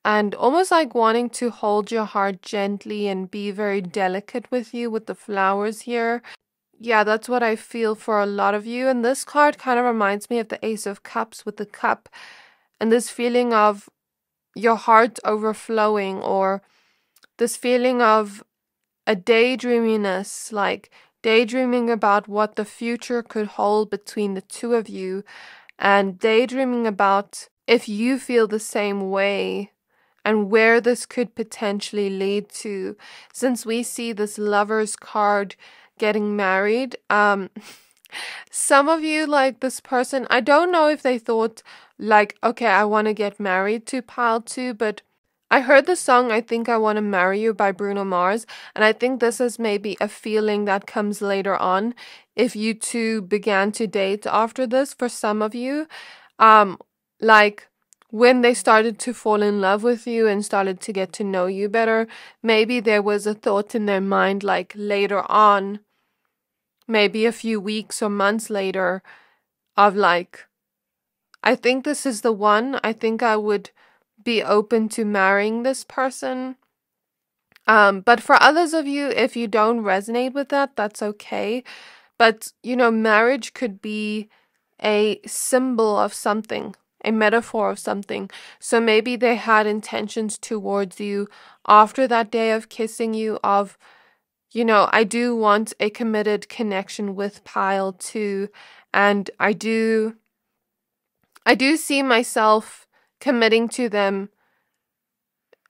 and almost like wanting to hold your heart gently and be very delicate with you with the flowers here. Yeah, that's what I feel for a lot of you. And this card kind of reminds me of the Ace of Cups with the cup and this feeling of your heart overflowing, or this feeling of a daydreaminess, like daydreaming about what the future could hold between the two of you, and daydreaming about if you feel the same way and where this could potentially lead to. Since we see this Lover's card getting married, some of you, like this person, I don't know if they thought like, okay, I want to get married to pile 2, but I heard the song I Think I Want to Marry You by Bruno Mars, and I think this is maybe a feeling that comes later on if you two began to date after this. For some of you, like when they started to fall in love with you and started to get to know you better, maybe there was a thought in their mind like later on, maybe a few weeks or months later, of like, I think this is the one. I think I would be open to marrying this person. But for others of you, if you don't resonate with that, that's okay. But, you know, marriage could be a symbol of something, a metaphor of something. So maybe they had intentions towards you after that day of kissing you of, you know, I do want a committed connection with pile 2, and I do see myself committing to them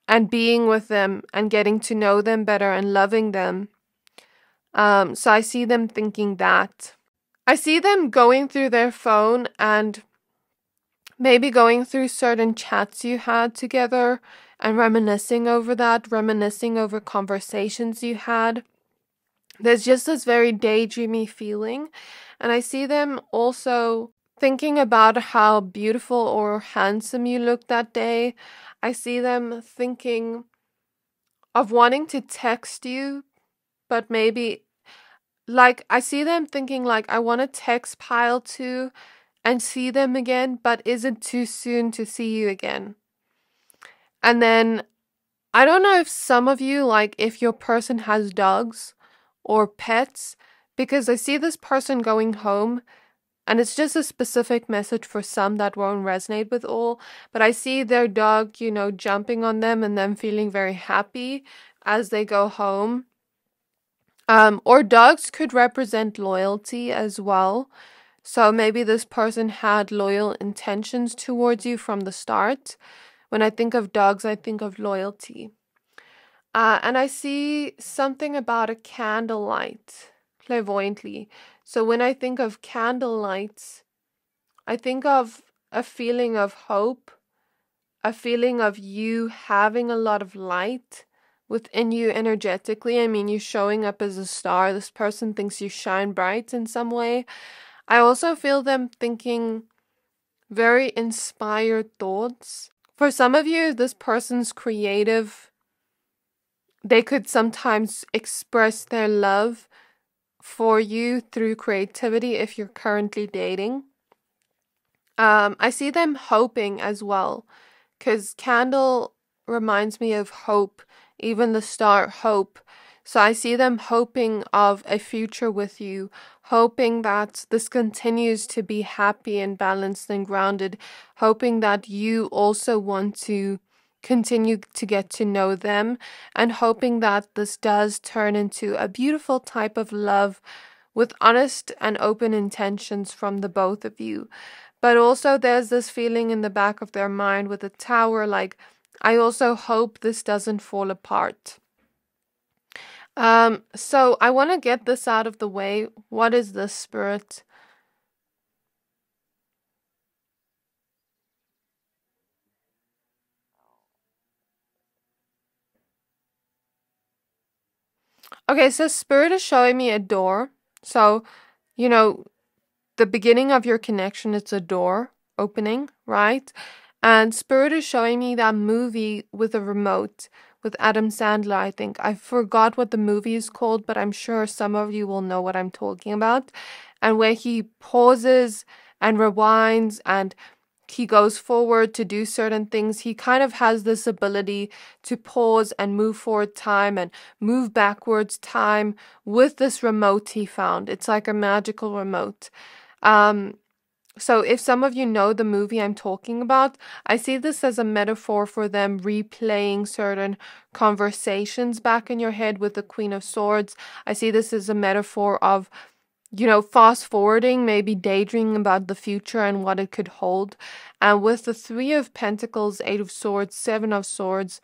and being with them and getting to know them better and loving them. So I see them thinking that. I see them going through their phone and maybe going through certain chats you had together and reminiscing over that, reminiscing over conversations you had. There's just this very daydreamy feeling. And I see them also thinking about how beautiful or handsome you looked that day. I see them thinking of wanting to text you, but maybe, like, I see them thinking like, I want to text pile 2 and see them again, but is it too soon to see you again? And then I don't know if some of you, like, if your person has dogs or pets, because I see this person going home. And it's just a specific message for some that won't resonate with all. But I see their dog, you know, jumping on them and them feeling very happy as they go home. Or dogs could represent loyalty as well. So maybe this person had loyal intentions towards you from the start. When I think of dogs, I think of loyalty. And I see something about a candlelight, clairvoyantly. So when I think of candlelights, I think of a feeling of hope, a feeling of you having a lot of light within you energetically. I mean, you're showing up as a star. This person thinks you shine bright in some way. I also feel them thinking very inspired thoughts. For some of you, this person's creative. They could sometimes express their love for you through creativity if you're currently dating. I see them hoping as well, because candle reminds me of hope, even the star hope. So I see them hoping of a future with you, hoping that this continues to be happy and balanced and grounded, hoping that you also want to continue to get to know them, and hoping that this does turn into a beautiful type of love with honest and open intentions from the both of you. But also there's this feeling in the back of their mind with the tower, like, I also hope this doesn't fall apart. So I want to get this out of the way. What is this, Spirit? Okay, so Spirit is showing me a door. So, the beginning of your connection, it's a door opening, right? And Spirit is showing me that movie with a remote with Adam Sandler, I think. I forgot what the movie is called, but I'm sure some of you will know what I'm talking about. And where he pauses and rewinds and he goes forward to do certain things. He kind of has this ability to pause and move forward time and move backwards time with this remote he found. It's like a magical remote. So if some of you know the movie I'm talking about, I see this as a metaphor for them replaying certain conversations back in your head with the Queen of Swords. I see this as a metaphor of, fast forwarding, maybe daydreaming about the future and what it could hold. And with the Three of Pentacles, Eight of Swords, Seven of Swords,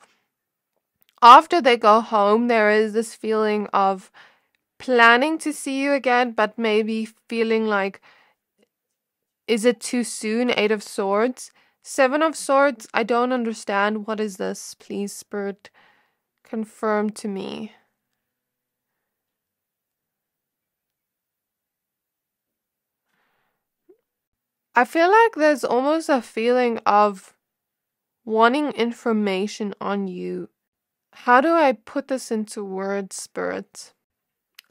after they go home, there is this feeling of planning to see you again, but maybe feeling like, is it too soon? Eight of Swords. Seven of Swords, I don't understand. What is this? Please, Spirit, confirm to me. I feel like there's almost a feeling of wanting information on you. How do I put this into words, Spirit?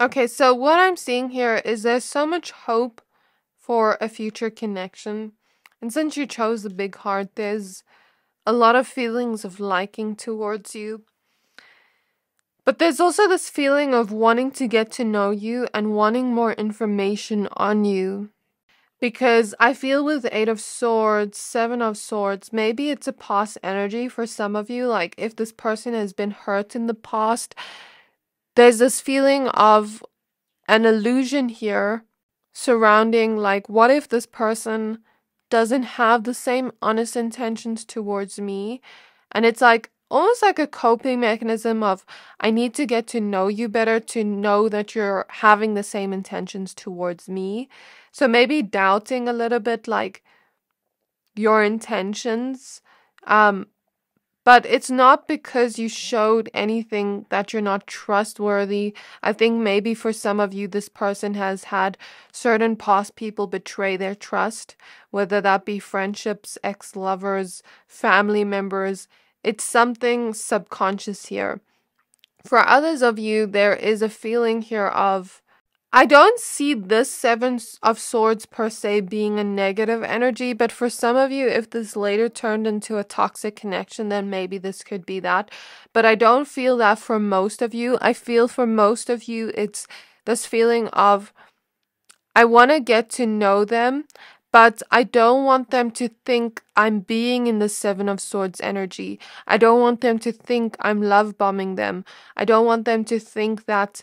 Okay, so what I'm seeing here is there's so much hope for a future connection. And since you chose the big heart, there's a lot of feelings of liking towards you. But there's also this feeling of wanting to get to know you and wanting more information on you. Because I feel with Eight of Swords, Seven of Swords, maybe it's a past energy for some of you. Like if this person has been hurt in the past, there's this feeling of an illusion here surrounding, like, what if this person doesn't have the same honest intentions towards me? And it's like almost like a coping mechanism of, I need to get to know you better to know that you're having the same intentions towards me. So maybe doubting a little bit like your intentions. But it's not because you showed anything that you're not trustworthy. I think maybe for some of you, this person has had certain past people betray their trust, whether that be friendships, ex-lovers, family members. It's something subconscious here. For others of you, there is a feeling here of, I don't see this Seven of Swords per se being a negative energy, but for some of you, if this later turned into a toxic connection, then maybe this could be that. But I don't feel that for most of you. I feel for most of you, it's this feeling of, I want to get to know them, but I don't want them to think I'm being in the Seven of Swords energy. I don't want them to think I'm love bombing them. I don't want them to think that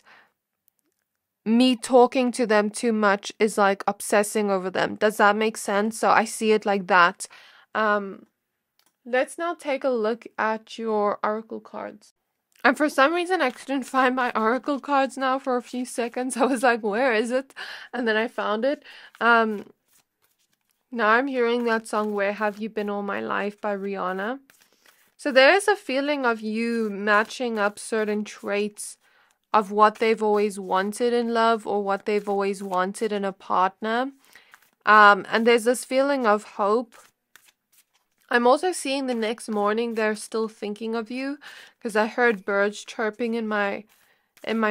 me talking to them too much is like obsessing over them. Does that make sense? So I see it like that. Let's now take a look at your oracle cards. And for some reason, I couldn't find my oracle cards now for a few seconds. I was like, where is it? And then I found it. Now I'm hearing that song, Where Have You Been All My Life by Rihanna. So there is a feeling of you matching up certain traits of what they've always wanted in love or what they've always wanted in a partner. And there's this feeling of hope. I'm also seeing the next morning they're still thinking of you, because I heard birds chirping in my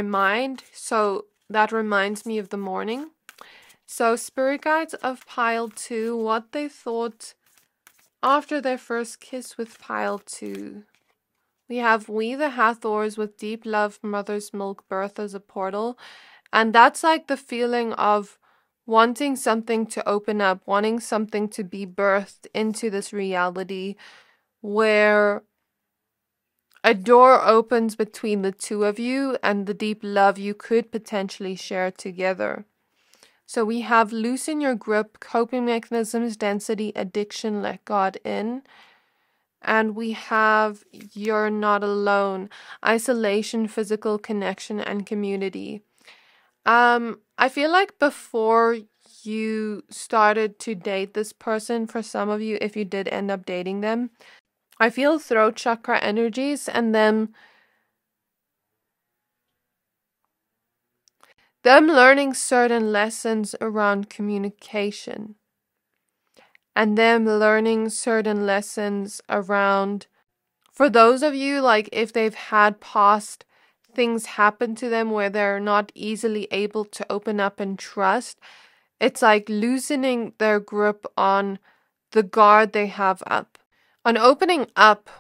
mind. So that reminds me of the morning. So spirit guides of pile 2, what they thought after their first kiss with pile 2. We have We the Hathors with deep love, mother's milk, birth as a portal. And that's like the feeling of wanting something to open up, wanting something to be birthed into this reality where a door opens between the two of you and the deep love you could potentially share together. So we have loosen your grip, coping mechanisms, density, addiction, let God in. And we have you're not alone, isolation, physical connection, and community. I feel like before you started to date this person, for some of you, if you did end up dating them, I feel throat chakra energies and them learning certain lessons around communication. And them learning certain lessons around, for those of you, like if they've had past things happen to them where they're not easily able to open up and trust, it's like loosening their grip on the guard they have up, on opening up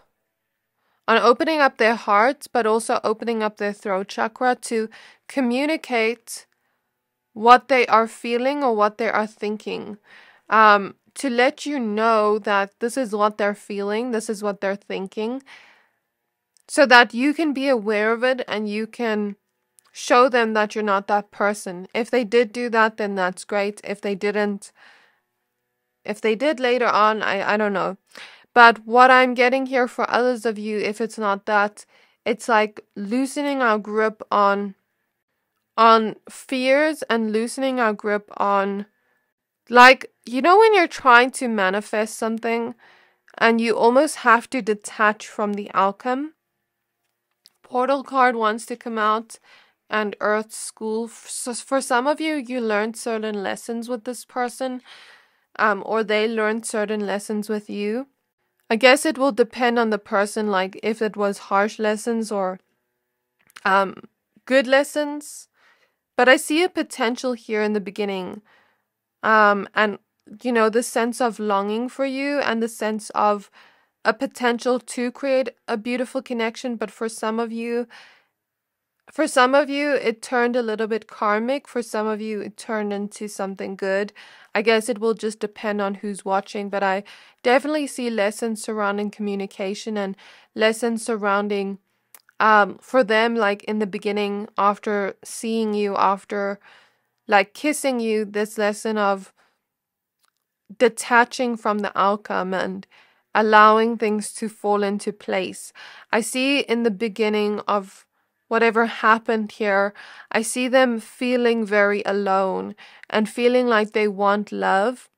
their hearts, but also opening up their throat chakra to communicate what they are feeling or what they are thinking. To let you know that this is what they're feeling, this is what they're thinking, so that you can be aware of it and you can show them that you're not that person. If they did do that, then that's great. If they didn't, if they did later on, I don't know. But what I'm getting here for others of you, if it's not that, it's like loosening our grip on fears and loosening our grip on, like, you know, when you're trying to manifest something and you almost have to detach from the outcome. Portal card wants to come out, and Earth School. So for some of you, you learned certain lessons with this person, or they learned certain lessons with you. I guess it will depend on the person, like if it was harsh lessons or good lessons. But I see a potential here in the beginning. And you know, the sense of longing for you and the sense of a potential to create a beautiful connection. But for some of you, it turned a little bit karmic. For some of you, it turned into something good. I guess it will just depend on who's watching, but I definitely see lessons surrounding communication and lessons surrounding, for them, like in the beginning, after seeing you, after like kissing you, this lesson of detaching from the outcome and allowing things to fall into place. I see in the beginning of whatever happened here, I see them feeling very alone and feeling like they want love.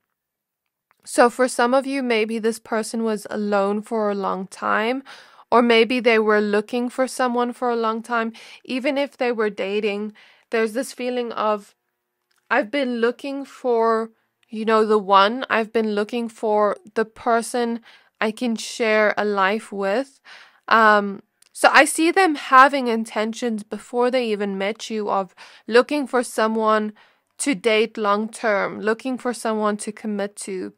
So for some of you, maybe this person was alone for a long time, or maybe they were looking for someone for a long time. Even if they were dating, there's this feeling of, I've been looking for, you know, the one. I've been looking for the person I can share a life with. So I see them having intentions before they even met you of looking for someone to date long term, looking for someone to commit to.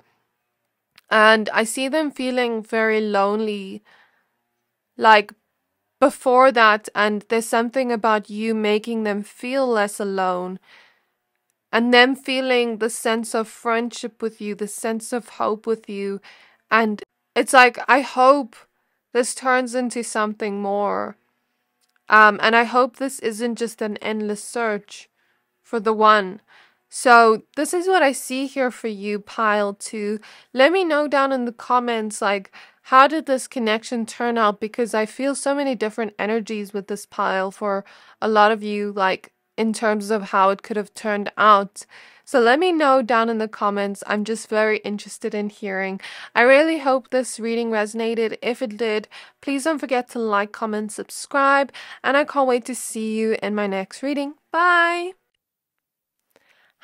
And I see them feeling very lonely, like before that. And there's something about you making them feel less alone. And them feeling the sense of friendship with you, the sense of hope with you. And it's like, I hope this turns into something more. And I hope this isn't just an endless search for the one. So this is what I see here for you, pile 2. Let me know down in the comments, like, how did this connection turn out? Because I feel so many different energies with this pile for a lot of you. Like, in terms of how it could have turned out. So let me know down in the comments. I'm just very interested in hearing. I really hope this reading resonated. If it did, please don't forget to like, comment, subscribe, and I can't wait to see you in my next reading. Bye!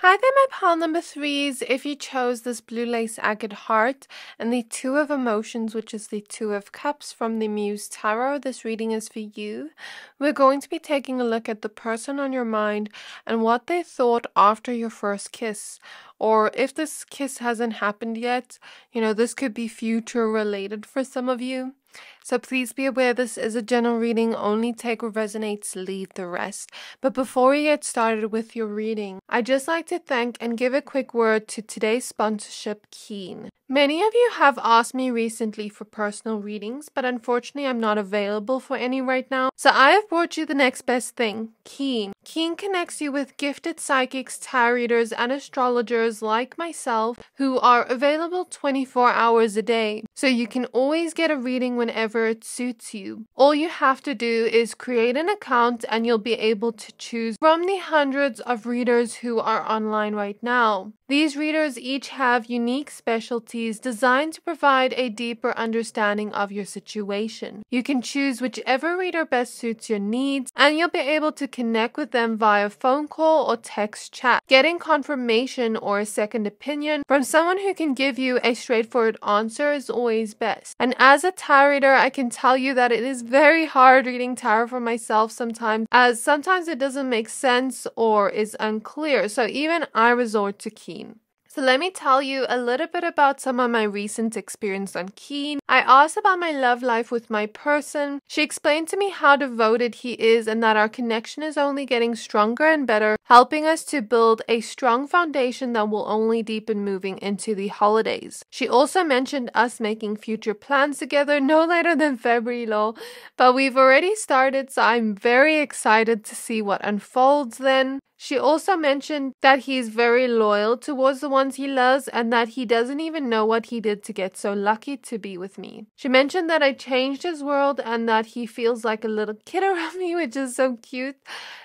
Hi there, my pile number threes. If you chose this blue lace agate heart and the Two of Emotions, which is the Two of Cups from the Muse Tarot, this reading is for you. We're going to be taking a look at the person on your mind and what they thought after your first kiss. Or if this kiss hasn't happened yet, this could be future related for some of you. So please be aware this is a general reading, only take what resonates, leave the rest. But before we get started with your reading, I'd just like to thank and give a quick word to today's sponsorship, Keen. Many of you have asked me recently for personal readings, but unfortunately I'm not available for any right now. So I have brought you the next best thing, Keen. Keen connects you with gifted psychics, tarot readers, and astrologers like myself who are available 24 hours a day. So you can always get a reading whenever it suits you. All you have to do is create an account and you'll be able to choose from the hundreds of readers who are online right now. These readers each have unique specialties designed to provide a deeper understanding of your situation. You can choose whichever reader best suits your needs, and you'll be able to connect with them via phone call or text chat. Getting confirmation or a second opinion from someone who can give you a straightforward answer is always best. And as a tarot reader, I can tell you that it is very hard reading tarot for myself sometimes, as sometimes it doesn't make sense or is unclear, so even I resort to Keen. So let me tell you a little bit about some of my recent experience on Keen. I asked about my love life with my person. She explained to me how devoted he is and that our connection is only getting stronger and better, helping us to build a strong foundation that will only deepen moving into the holidays. She also mentioned us making future plans together no later than February, lol. But we've already started, so I'm very excited to see what unfolds then. She also mentioned that he's very loyal towards the ones he loves and that he doesn't even know what he did to get so lucky to be with me. She mentioned that I changed his world and that he feels like a little kid around me, which is so cute.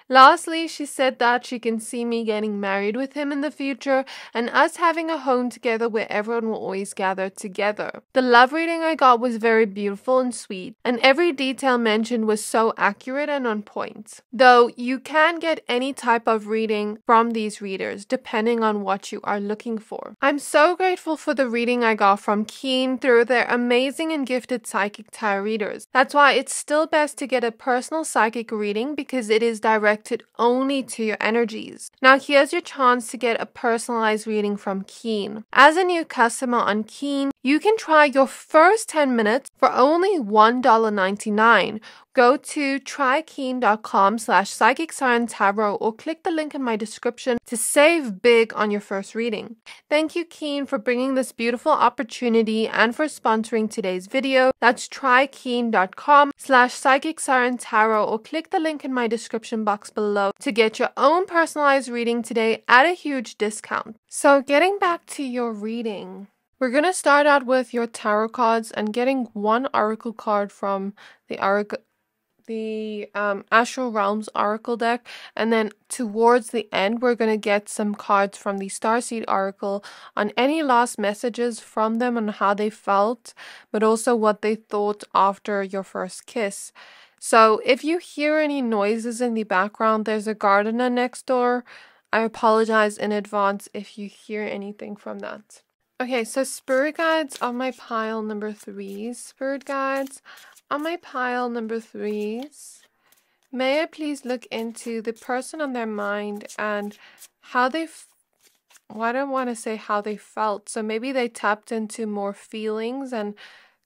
Lastly, she said that she can see me getting married with him in the future and us having a home together where everyone will always gather together. The love reading I got was very beautiful and sweet, and every detail mentioned was so accurate and on point. Though you can get any type of reading from these readers depending on what you are looking for. I'm so grateful for the reading I got from Keen through their amazing and gifted psychic tarot readers. That's why it's still best to get a personal psychic reading because it is directed only to your energies. Now here's your chance to get a personalized reading from Keen. As a new customer on Keen, you can try your first 10 minutes for only $1.99. Go to trykeen.com/psychicsciencetarot or click the link in my description to save big on your first reading. Thank you, Keen, for bringing this beautiful opportunity and for sponsoring today's video. That's trykeen.com/psychicsciencetarot or click the link in my description box below to get your own personalized reading today at a huge discount. So getting back to your reading, we're going to start out with your tarot cards and getting one oracle card from the Astral Realms Oracle deck, and then towards the end we're going to get some cards from the Starseed Oracle on any last messages from them and how they felt, but also what they thought after your first kiss. So if you hear any noises in the background, there's a gardener next door. I apologize in advance if you hear anything from that. Okay, so spirit guides on my pile number 3s. Spirit guides on my pile number 3s. May I please look into the person on their mind and how they I don't want to say how they felt. So maybe they tapped into more feelings, and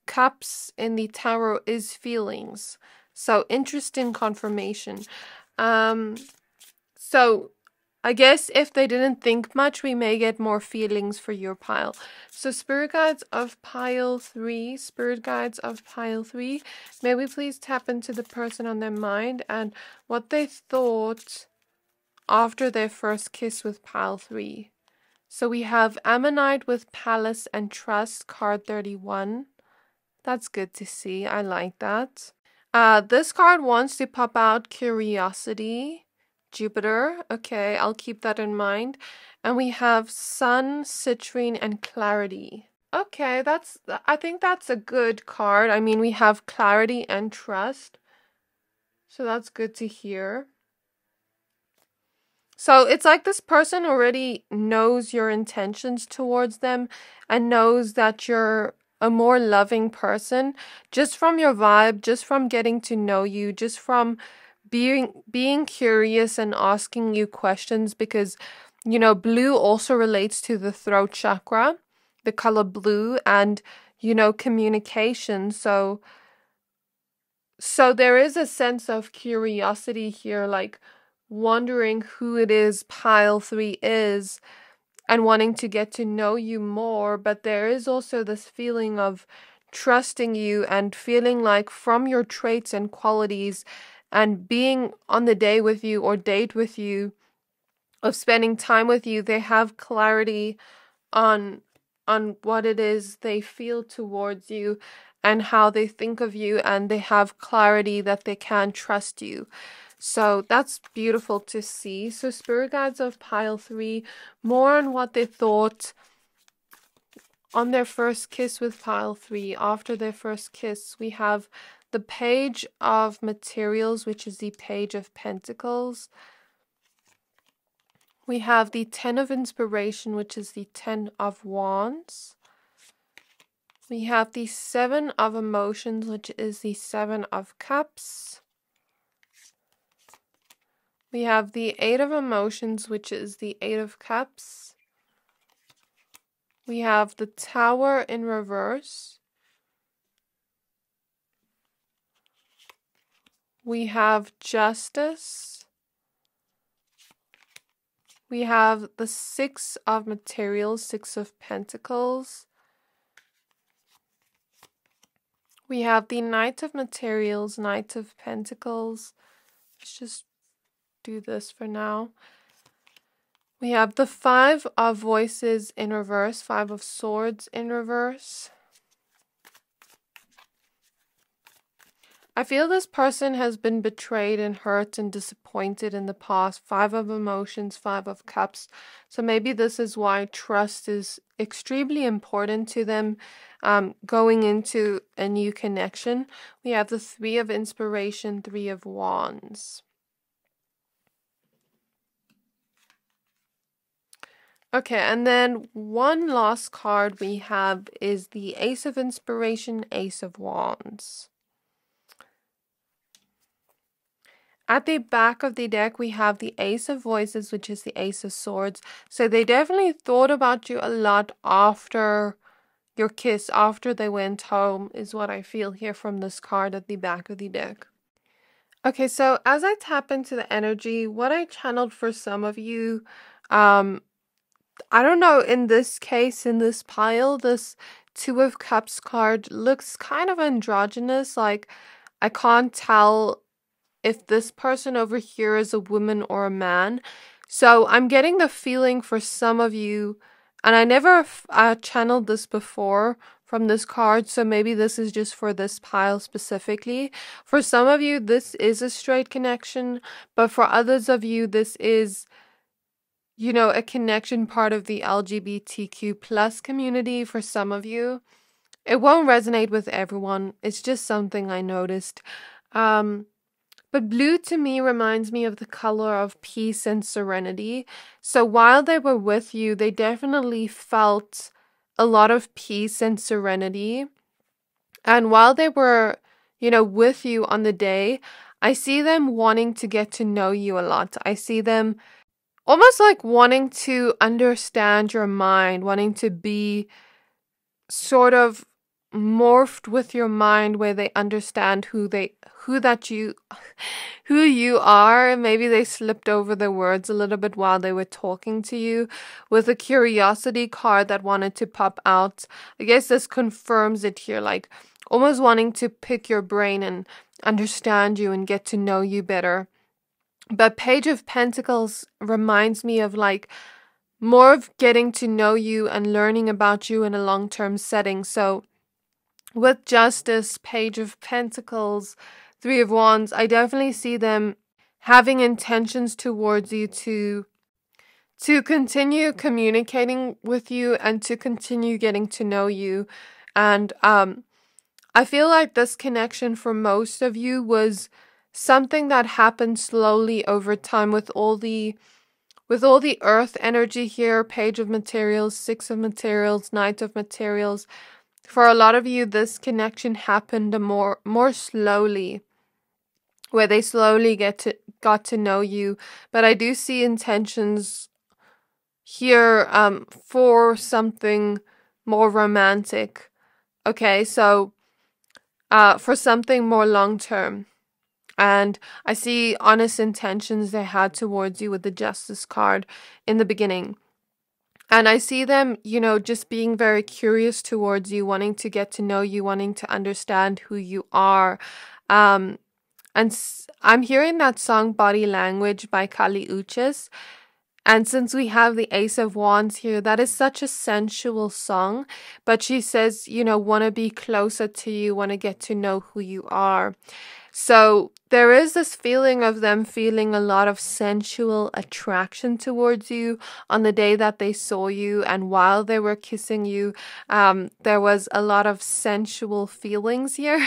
cups in the tarot is feelings. So interesting confirmation. So I guess if they didn't think much, we may get more feelings for your pile. So spirit guides of pile 3, spirit guides of pile 3, may we please tap into the person on their mind and what they thought after their first kiss with pile 3. So we have Ammonite with Palace and Trust, card 31. That's good to see. I like that. This card wants to pop out Curiosity. Jupiter. Okay, I'll keep that in mind. And we have Sun, Citrine, and Clarity. Okay, I think that's a good card. I mean, we have Clarity and Trust. So that's good to hear. So it's like this person already knows your intentions towards them and knows that you're a more loving person just from your vibe, just from getting to know you, just from being curious and asking you questions, because blue also relates to the throat chakra, the color blue, and communication. So there is a sense of curiosity here, like wondering who it is pile 3 is and wanting to get to know you more. But there is also this feeling of trusting you and feeling like from your traits and qualities and being on the day with you or date with you, of spending time with you, they have clarity on what it is they feel towards you and how they think of you, and they have clarity that they can trust you. So that's beautiful to see. So spirit guides of pile 3, more on what they thought on their first kiss with pile 3. After their first kiss, we have the Page of Materials, which is the Page of Pentacles. We have the 10 of Inspiration, which is the 10 of Wands. We have the 7 of Emotions, which is the 7 of Cups. We have the 8 of Emotions, which is the 8 of Cups. We have the Tower in reverse. We have Justice. We have the 6 of Materials, 6 of Pentacles. We have the Knight of Materials, Knight of Pentacles. Let's just do this for now. We have the 5 of Voices in reverse, 5 of Swords in reverse. I feel this person has been betrayed and hurt and disappointed in the past. 5 of Emotions, 5 of Cups. So maybe this is why trust is extremely important to them going into a new connection. We have the 3 of Inspiration, 3 of Wands. Okay, and then one last card we have is the Ace of Inspiration, Ace of Wands. At the back of the deck, we have the Ace of Voices, which is the Ace of Swords. So they definitely thought about you a lot after your kiss, after they went home, is what I feel here from this card at the back of the deck. Okay, so as I tap into the energy, what I channeled for some of you, I don't know, in this case, in this pile, this 2 of Cups card looks kind of androgynous. Like, I can't tell if this person over here is a woman or a man. So I'm getting the feeling for some of you, and I never channeled this before from this card, so maybe this is just for this pile specifically. For some of you, this is a straight connection, but for others of you, this is, a connection part of the LGBTQ plus community. For some of you, it won't resonate with everyone. It's just something I noticed. But blue to me reminds me of the color of peace and serenity. So while they were with you, they definitely felt a lot of peace and serenity. And while they were, with you on the day, I see them wanting to get to know you a lot. I see them almost like wanting to understand your mind, wanting to be sort of morphed with your mind, where they understand who you are. Maybe they slipped over their words a little bit while they were talking to you, with a curiosity card that wanted to pop out. I guess this confirms it here, like almost wanting to pick your brain and understand you and get to know you better. But Page of Pentacles reminds me of like more of getting to know you and learning about you in a long-term setting. So with Justice, Page of Pentacles, 3 of Wands, I definitely see them having intentions towards you to continue communicating with you and to continue getting to know you. And I feel like this connection for most of you was something that happened slowly over time with all the earth energy here, page of materials, six of materials, knight of materials. For a lot of you, this connection happened more slowly, where they slowly got to know you. But I do see intentions here for something more romantic. Okay, so for something more long term. And I see honest intentions they had towards you with the Justice card in the beginning. And I see them, just being very curious towards you, wanting to get to know you, wanting to understand who you are. And I'm hearing that song Body Language by Kali Uchis. And since we have the Ace of Wands here, that is such a sensual song. But she says, want to be closer to you, want to get to know who you are. So there is this feeling of them feeling a lot of sensual attraction towards you on the day that they saw you, and while they were kissing you, there was a lot of sensual feelings here.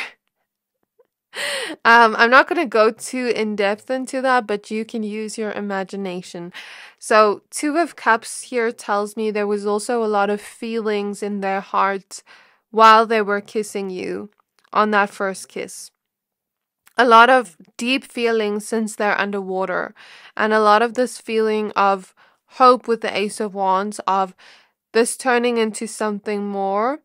I'm not going to go too in depth into that, but you can use your imagination. So Two of Cups here tells me there was also a lot of feelings in their heart while they were kissing you on that first kiss. A lot of deep feelings since they're underwater, and a lot of this feeling of hope with the Ace of Wands, of this turning into something more,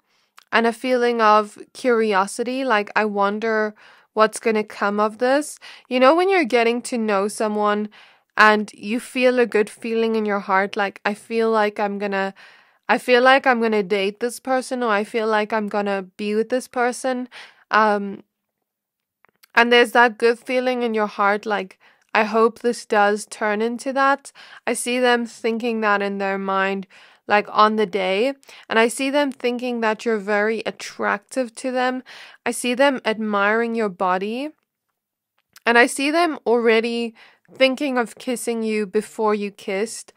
and a feeling of curiosity, like I wonder what's going to come of this. When you're getting to know someone and you feel a good feeling in your heart, like I feel like I'm going to date this person, or I feel like I'm going to be with this person. And there's that good feeling in your heart, like, I hope this does turn into that. I see them thinking that in their mind, like on the day. And I see them thinking that you're very attractive to them. I see them admiring your body. And I see them already thinking of kissing you before you kissed,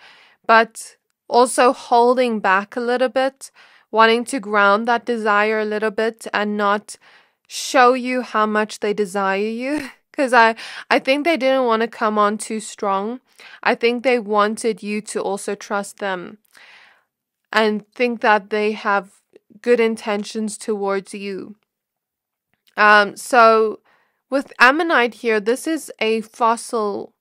but also holding back a little bit, wanting to ground that desire a little bit and not show you how much they desire you. Because I think they didn't want to come on too strong. I think they wanted you to also trust them and think that they have good intentions towards you. So with ammonite here, this is a fossil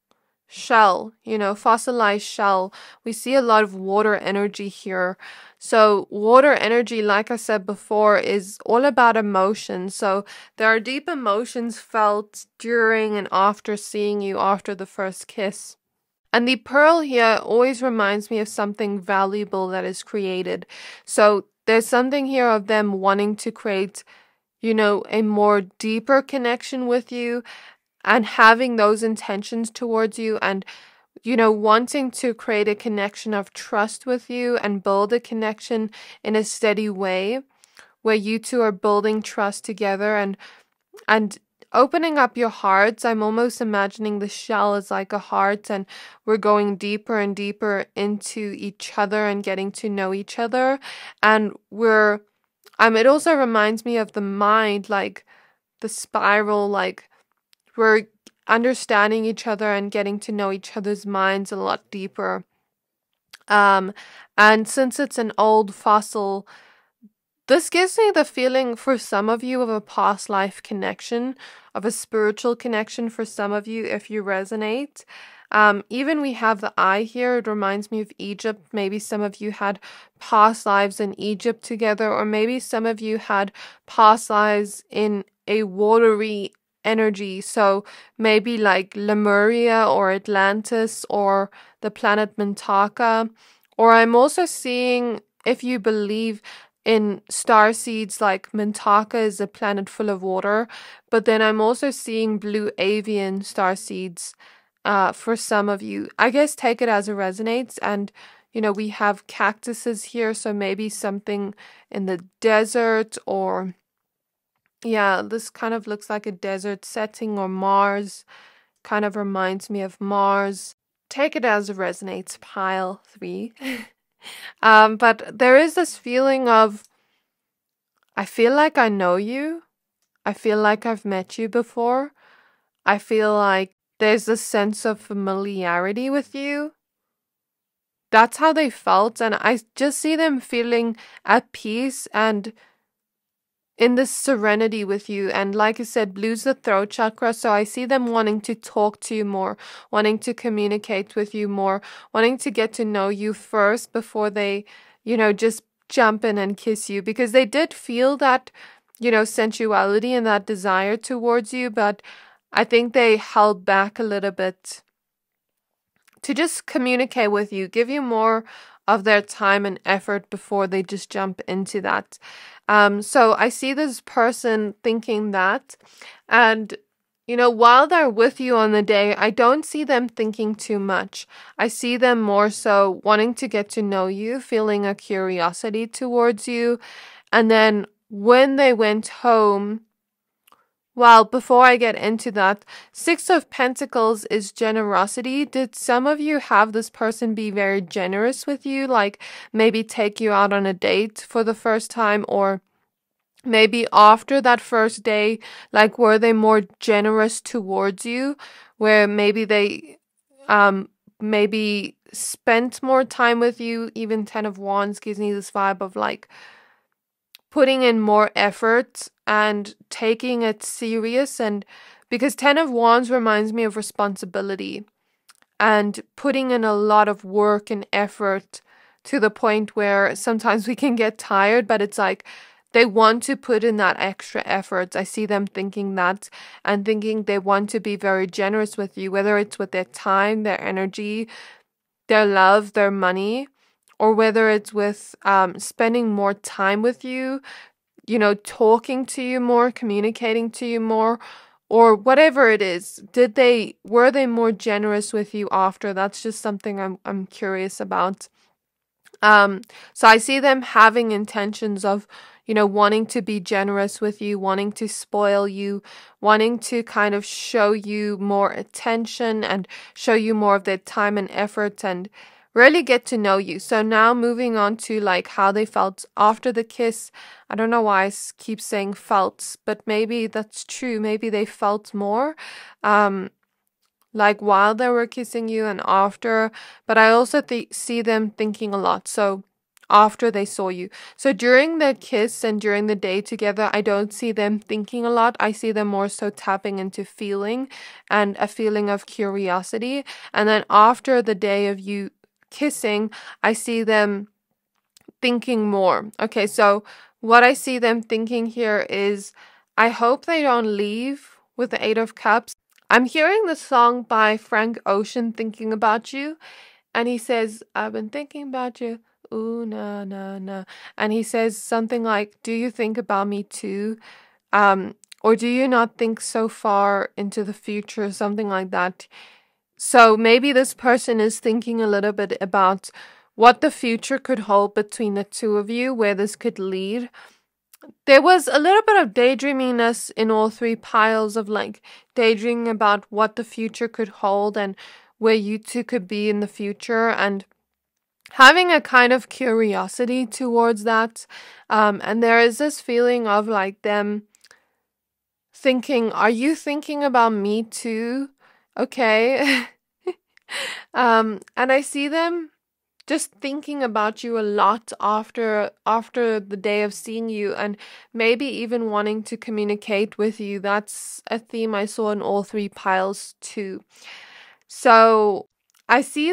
shell, fossilized shell. We see a lot of water energy here. So water energy, like I said before, is all about emotion. So there are deep emotions felt during and after seeing you after the first kiss. And the pearl here always reminds me of something valuable that is created. So there's something here of them wanting to create, a more deeper connection with you, and having those intentions towards you, and wanting to create a connection of trust with you and build a connection in a steady way where you two are building trust together and opening up your hearts. I'm almost imagining the shell as like a heart, and we're going deeper and deeper into each other and getting to know each other. And it also reminds me of the mind, like the spiral, like we're understanding each other and getting to know each other's minds a lot deeper. And since it's an old fossil, this gives me the feeling for some of you of a past life connection, of a spiritual connection for some of you if you resonate. Even we have the eye here. It reminds me of Egypt. Maybe some of you had past lives in Egypt together, or maybe some of you had past lives in a watery energy. So maybe like Lemuria or Atlantis or the planet Mintaka. Or I'm also seeing, if you believe in star seeds, like Mintaka is a planet full of water, but then I'm also seeing blue avian star seeds for some of you. I guess take it as it resonates. And we have cactuses here, so maybe something in the desert, or yeah, this kind of looks like a desert setting, or Mars. kind of reminds me of Mars. Take it as it resonates, pile 3. But there is this feeling of, I feel like I know you. I feel like I've met you before. I feel like there's a sense of familiarity with you. That's how they felt, and I just see them feeling at peace and in this serenity with you. And like I said, blue's the throat chakra, so I see them wanting to talk to you more, wanting to communicate with you more, wanting to get to know you first before they, just jump in and kiss you, because they did feel that, sensuality and that desire towards you, but I think they held back a little bit to just communicate with you, give you more of their time and effort before they just jump into that. So I see this person thinking that, and while they're with you on the day, I don't see them thinking too much. I see them more so wanting to get to know you, feeling a curiosity towards you. And then when they went home, well, before I get into that, 6 of Pentacles is generosity. Did some of you have this person be very generous with you? Like maybe take you out on a date for the first time, or maybe after that first day, like were they more generous towards you? Where maybe they maybe spent more time with you. Even 10 of Wands gives me this vibe of like putting in more effort and taking it serious. And because 10 of Wands reminds me of responsibility and putting in a lot of work and effort, to the point where sometimes we can get tired, but it's like they want to put in that extra effort. I see them thinking that, and thinking they want to be very generous with you, whether it's with their time, their energy, their love, their money, or whether it's with spending more time with you, talking to you more, communicating to you more, or whatever it is. Were they more generous with you after? That's just something I'm curious about. So I see them having intentions of, wanting to be generous with you, wanting to spoil you, wanting to kind of show you more attention and show you more of their time and effort and really get to know you. So now moving on to like how they felt after the kiss. I don't know why I keep saying felt, but maybe that's true. Maybe they felt more, like while they were kissing you and after, but I also see them thinking a lot. So after they saw you. So during the kiss and during the day together, I don't see them thinking a lot. I see them more so tapping into feeling and a feeling of curiosity. And then after the day of you kissing, I see them thinking more. Okay, so what I see them thinking here is, I hope they don't leave, with the 8 of Cups. I'm hearing the song by Frank Ocean, Thinking About You, and he says, I've been thinking about you, ooh, na, na, na. And he says something like, do you think about me too? Or do you not think so far into the future? Something like that. So maybe this person is thinking a little bit about what the future could hold between the two of you, where this could lead. There was a little bit of daydreaminess in all 3 piles, of like daydreaming about what the future could hold and where you two could be in the future, and having a kind of curiosity towards that. And there is this feeling of like them thinking, are you thinking about me too? Okay. And I see them just thinking about you a lot after the day of seeing you, and maybe even wanting to communicate with you. That's a theme I saw in all 3 piles too. So I see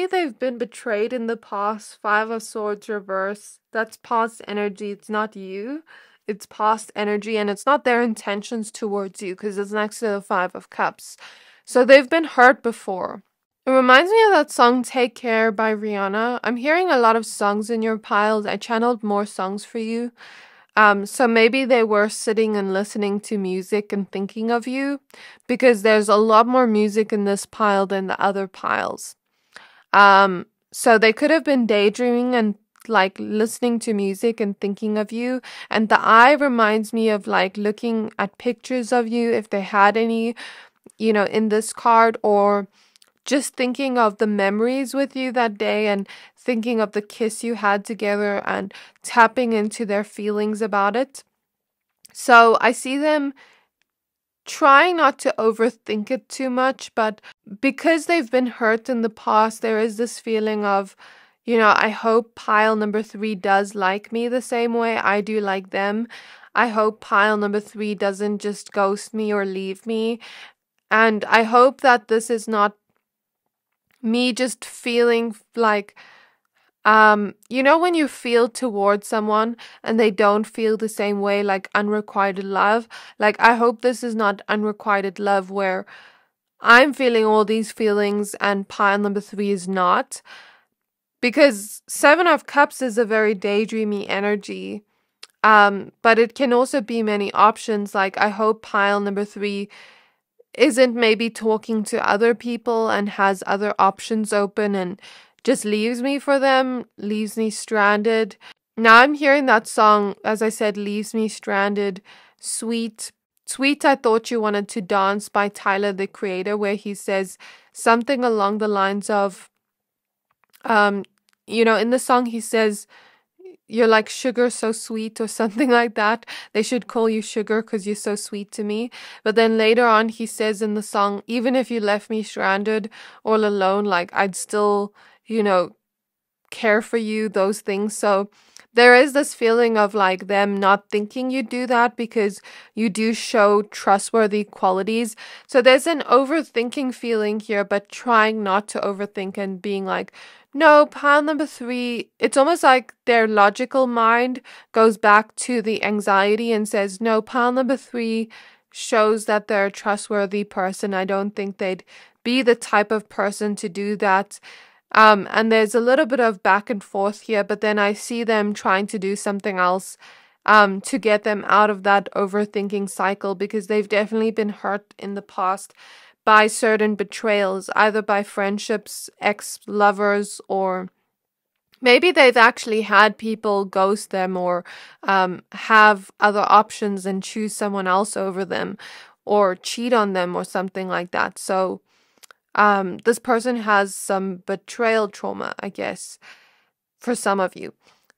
they've been betrayed in the past. 5 of Swords reverse. That's past energy. It's not you. It's past energy, and it's not their intentions towards you, because it's next to the 5 of Cups. So they've been hurt before. It reminds me of that song Take Care by Rihanna. I'm hearing a lot of songs in your piles. I channeled more songs for you. So maybe they were sitting and listening to music and thinking of you, because there's a lot more music in this pile than the other piles. So they could have been daydreaming and like listening to music and thinking of you. And the eye reminds me of like looking at pictures of you, if they had any, in this card, or just thinking of the memories with you that day and thinking of the kiss you had together and tapping into their feelings about it. So I see them trying not to overthink it too much, but because they've been hurt in the past, there is this feeling of, I hope pile number 3 does like me the same way I do like them. I hope pile number 3 doesn't just ghost me or leave me. And I hope that this is not me just feeling like, when you feel towards someone and they don't feel the same way, like unrequited love. Like, I hope this is not unrequited love where I'm feeling all these feelings and pile number 3 is not. Because 7 of Cups is a very daydreamy energy. But it can also be many options. Like, I hope pile number 3 isn't maybe talking to other people and has other options open and just leaves me for them, leaves me stranded. Now I'm hearing that song, as I said, leaves me stranded, Sweet. Sweet, I Thought You Wanted to Dance by Tyler, the Creator, where he says something along the lines of, in the song he says, you're like sugar so sweet or something like that. They should call you sugar because you're so sweet to me. But then later on he says in the song, even if you left me stranded all alone, like I'd still, care for you, those things. So there is this feeling of like them not thinking you do that because you do show trustworthy qualities. So there's an overthinking feeling here, but trying not to overthink and being like, no, pile number 3, it's almost like their logical mind goes back to the anxiety and says, no, pile number 3 shows that they're a trustworthy person. I don't think they'd be the type of person to do that. And there's a little bit of back and forth here, but then I see them trying to do something else to get them out of that overthinking cycle, because they've definitely been hurt in the past by certain betrayals, either by friendships, ex-lovers, or maybe they've actually had people ghost them or have other options and choose someone else over them or cheat on them or something like that. So this person has some betrayal trauma, I guess, for some of you.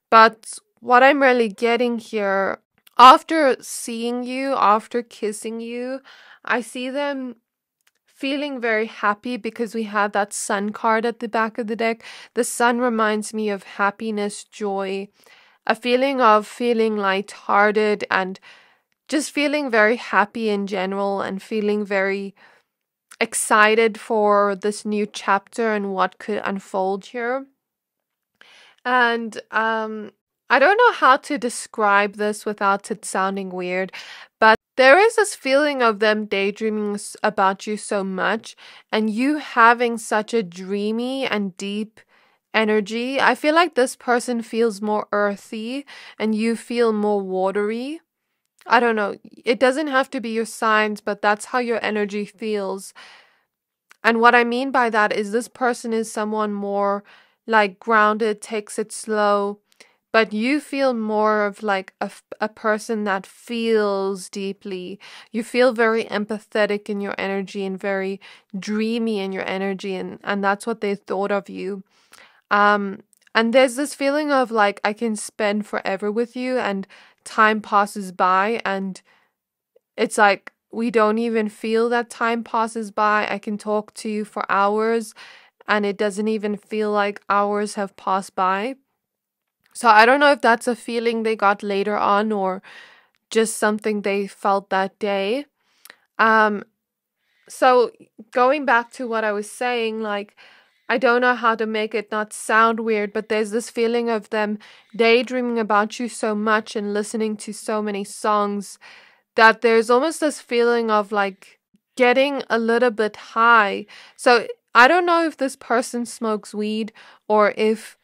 But what I'm really getting here, after seeing you, after kissing you, I see them feeling very happy because we had that sun card at the back of the deck. The sun reminds me of happiness, joy, a feeling of feeling lighthearted and just feeling very happy in general and feeling very excited for this new chapter and what could unfold here. And I don't know how to describe this without it sounding weird, but there is this feeling of them daydreaming about you so much and you having such a dreamy and deep energy. I feel like this person feels more earthy and you feel more watery. I don't know. It doesn't have to be your signs, but that's how your energy feels. And what I mean by that is this person is someone more like grounded, takes it slow, but you feel more of like a person that feels deeply. You feel very empathetic in your energy and very dreamy in your energy, and that's what they thought of you. And there's this feeling of like, I can spend forever with you, and time passes by and it's like we don't even feel that time passes by. I can talk to you for hours and it doesn't even feel like hours have passed by. So I don't know if that's a feeling they got later on or just something they felt that day. So going back to what I was saying, like, I don't know how to make it not sound weird, but there's this feeling of them daydreaming about you so much and listening to so many songs that there's almost this feeling of like getting a little bit high. So I don't know if this person smokes weed or if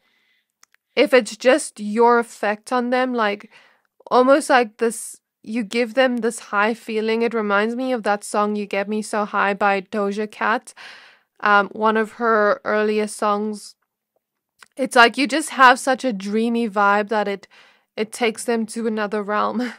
it's just your effect on them, like almost like this, you give them this high feeling. It reminds me of that song You Get Me So High by Doja Cat. One of her earliest songs. It's like you just have such a dreamy vibe that it takes them to another realm.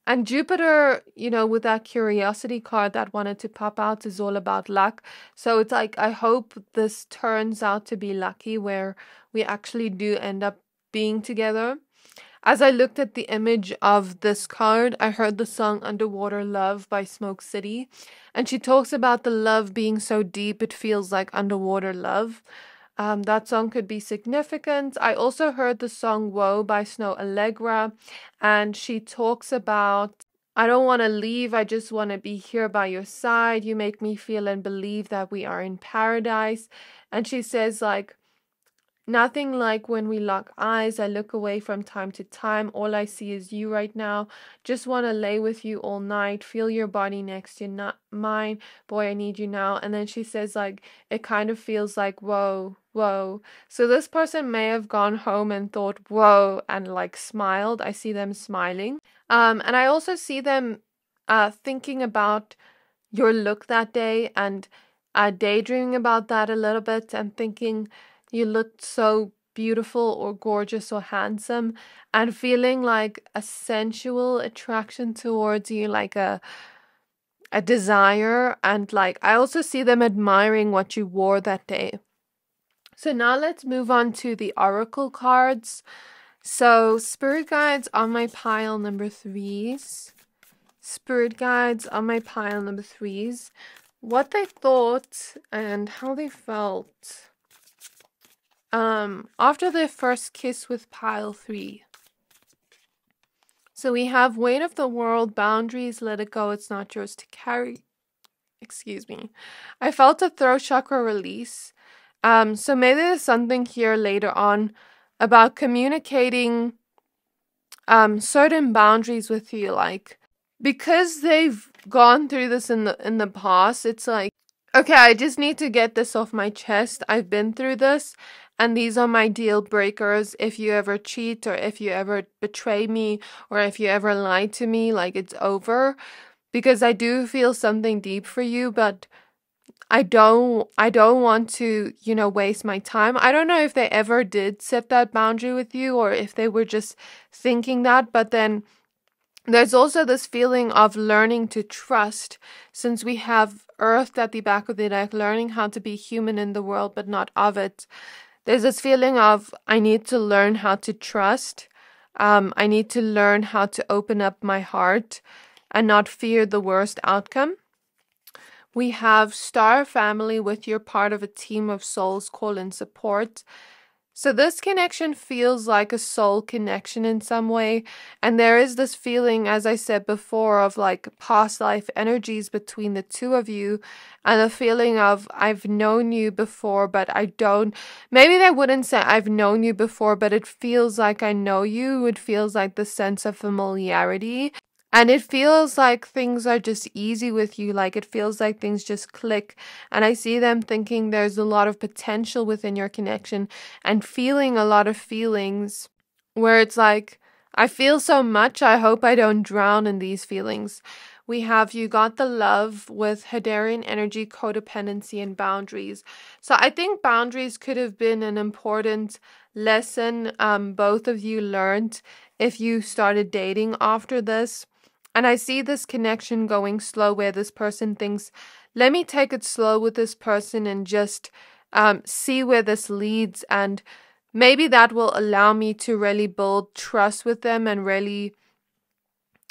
And Jupiter, with that curiosity card that wanted to pop out, is all about luck. So it's like, I hope this turns out to be lucky where we actually do end up being together. As I looked at the image of this card, I heard the song Underwater Love by Smoke City. And she talks about the love being so deep, it feels like underwater love. That song could be significant. I also heard the song Woe by Snow Allegra, and she talks about, I don't want to leave, I just want to be here by your side. You make me feel and believe that we are in paradise. And she says, like, nothing like when we lock eyes. I look away from time to time. All I see is you right now. Just want to lay with you all night. Feel your body next to not mine. Boy, I need you now. And then she says, like, it kind of feels like, whoa, whoa. So this person may have gone home and thought, whoa, and like smiled. I see them smiling. And I also see them thinking about your look that day and daydreaming about that a little bit and thinking, you looked so beautiful or gorgeous or handsome, and feeling like a sensual attraction towards you, like a desire. And like, I also see them admiring what you wore that day. So now let's move on to the oracle cards. So spirit guides on my pile number 3s. Spirit guides on my pile number 3s. What they thought and how they felt after their first kiss with pile 3. So we have weight of the world, boundaries, let it go, it's not yours to carry. Excuse me. I felt a throat chakra release. So maybe there's something here later on about communicating certain boundaries with you, like, because they've gone through this in the past, it's like, okay, I just need to get this off my chest. I've been through this, and these are my deal breakers. If you ever cheat, or if you ever betray me, or if you ever lie to me, like, it's over. Because I do feel something deep for you, but I don't want to, waste my time. I don't know if they ever did set that boundary with you, or if they were just thinking that, but then there's also this feeling of learning to trust, since we have Earth at the back of the deck, learning how to be human in the world, but not of it. There's this feeling of, I need to learn how to trust. I need to learn how to open up my heart and not fear the worst outcome. We have Star Family with you're part of a team of souls, call in support. So this connection feels like a soul connection in some way. And there is this feeling, as I said before, of like past life energies between the two of you. And a feeling of, I've known you before, but I don't. Maybe they wouldn't say I've known you before, but it feels like I know you. It feels like the sense of familiarity. And it feels like things are just easy with you, like it feels like things just click. And I see them thinking there's a lot of potential within your connection and feeling a lot of feelings where it's like, I feel so much, I hope I don't drown in these feelings. We have you got the love with Hadarian energy, codependency, and boundaries. So I think boundaries could have been an important lesson both of you learned if you started dating after this. And I see this connection going slow where this person thinks, let me take it slow with this person and just see where this leads. And maybe that will allow me to really build trust with them and really,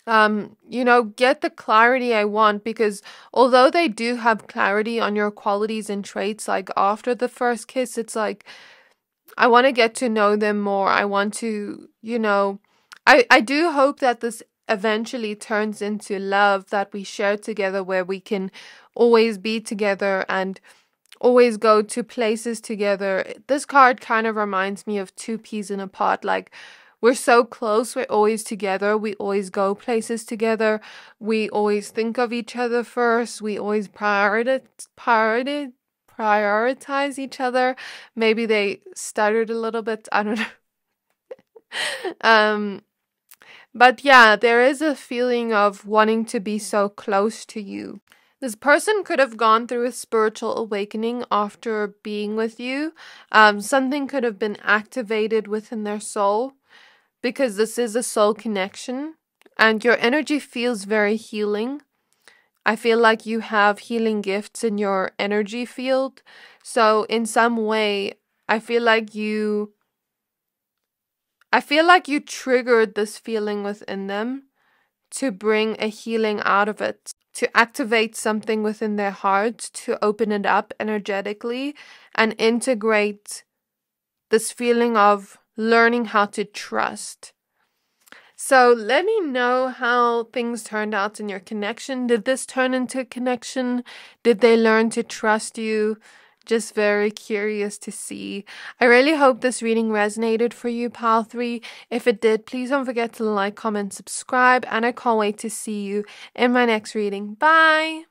get the clarity I want. Because although they do have clarity on your qualities and traits, like after the first kiss, it's like, I want to get to know them more. I want to, I do hope that this eventually turns into love that we share together, where we can always be together and always go to places together. This card kind of reminds me of two peas in a pod. Like, we're so close, we're always together, we always go places together, we always think of each other first, we always prioritize each other. Maybe they stuttered a little bit, I don't know. But yeah, there is a feeling of wanting to be so close to you. This person could have gone through a spiritual awakening after being with you. Something could have been activated within their soul, because this is a soul connection. and your energy feels very healing. I feel like you have healing gifts in your energy field. So in some way, I feel like you triggered this feeling within them to bring a healing out of it, to activate something within their heart, to open it up energetically and integrate this feeling of learning how to trust. So let me know how things turned out in your connection. Did this turn into a connection? Did they learn to trust you? Just very curious to see. I really hope this reading resonated for you, Pile 3. If it did, please don't forget to like, comment, subscribe, and I can't wait to see you in my next reading. Bye!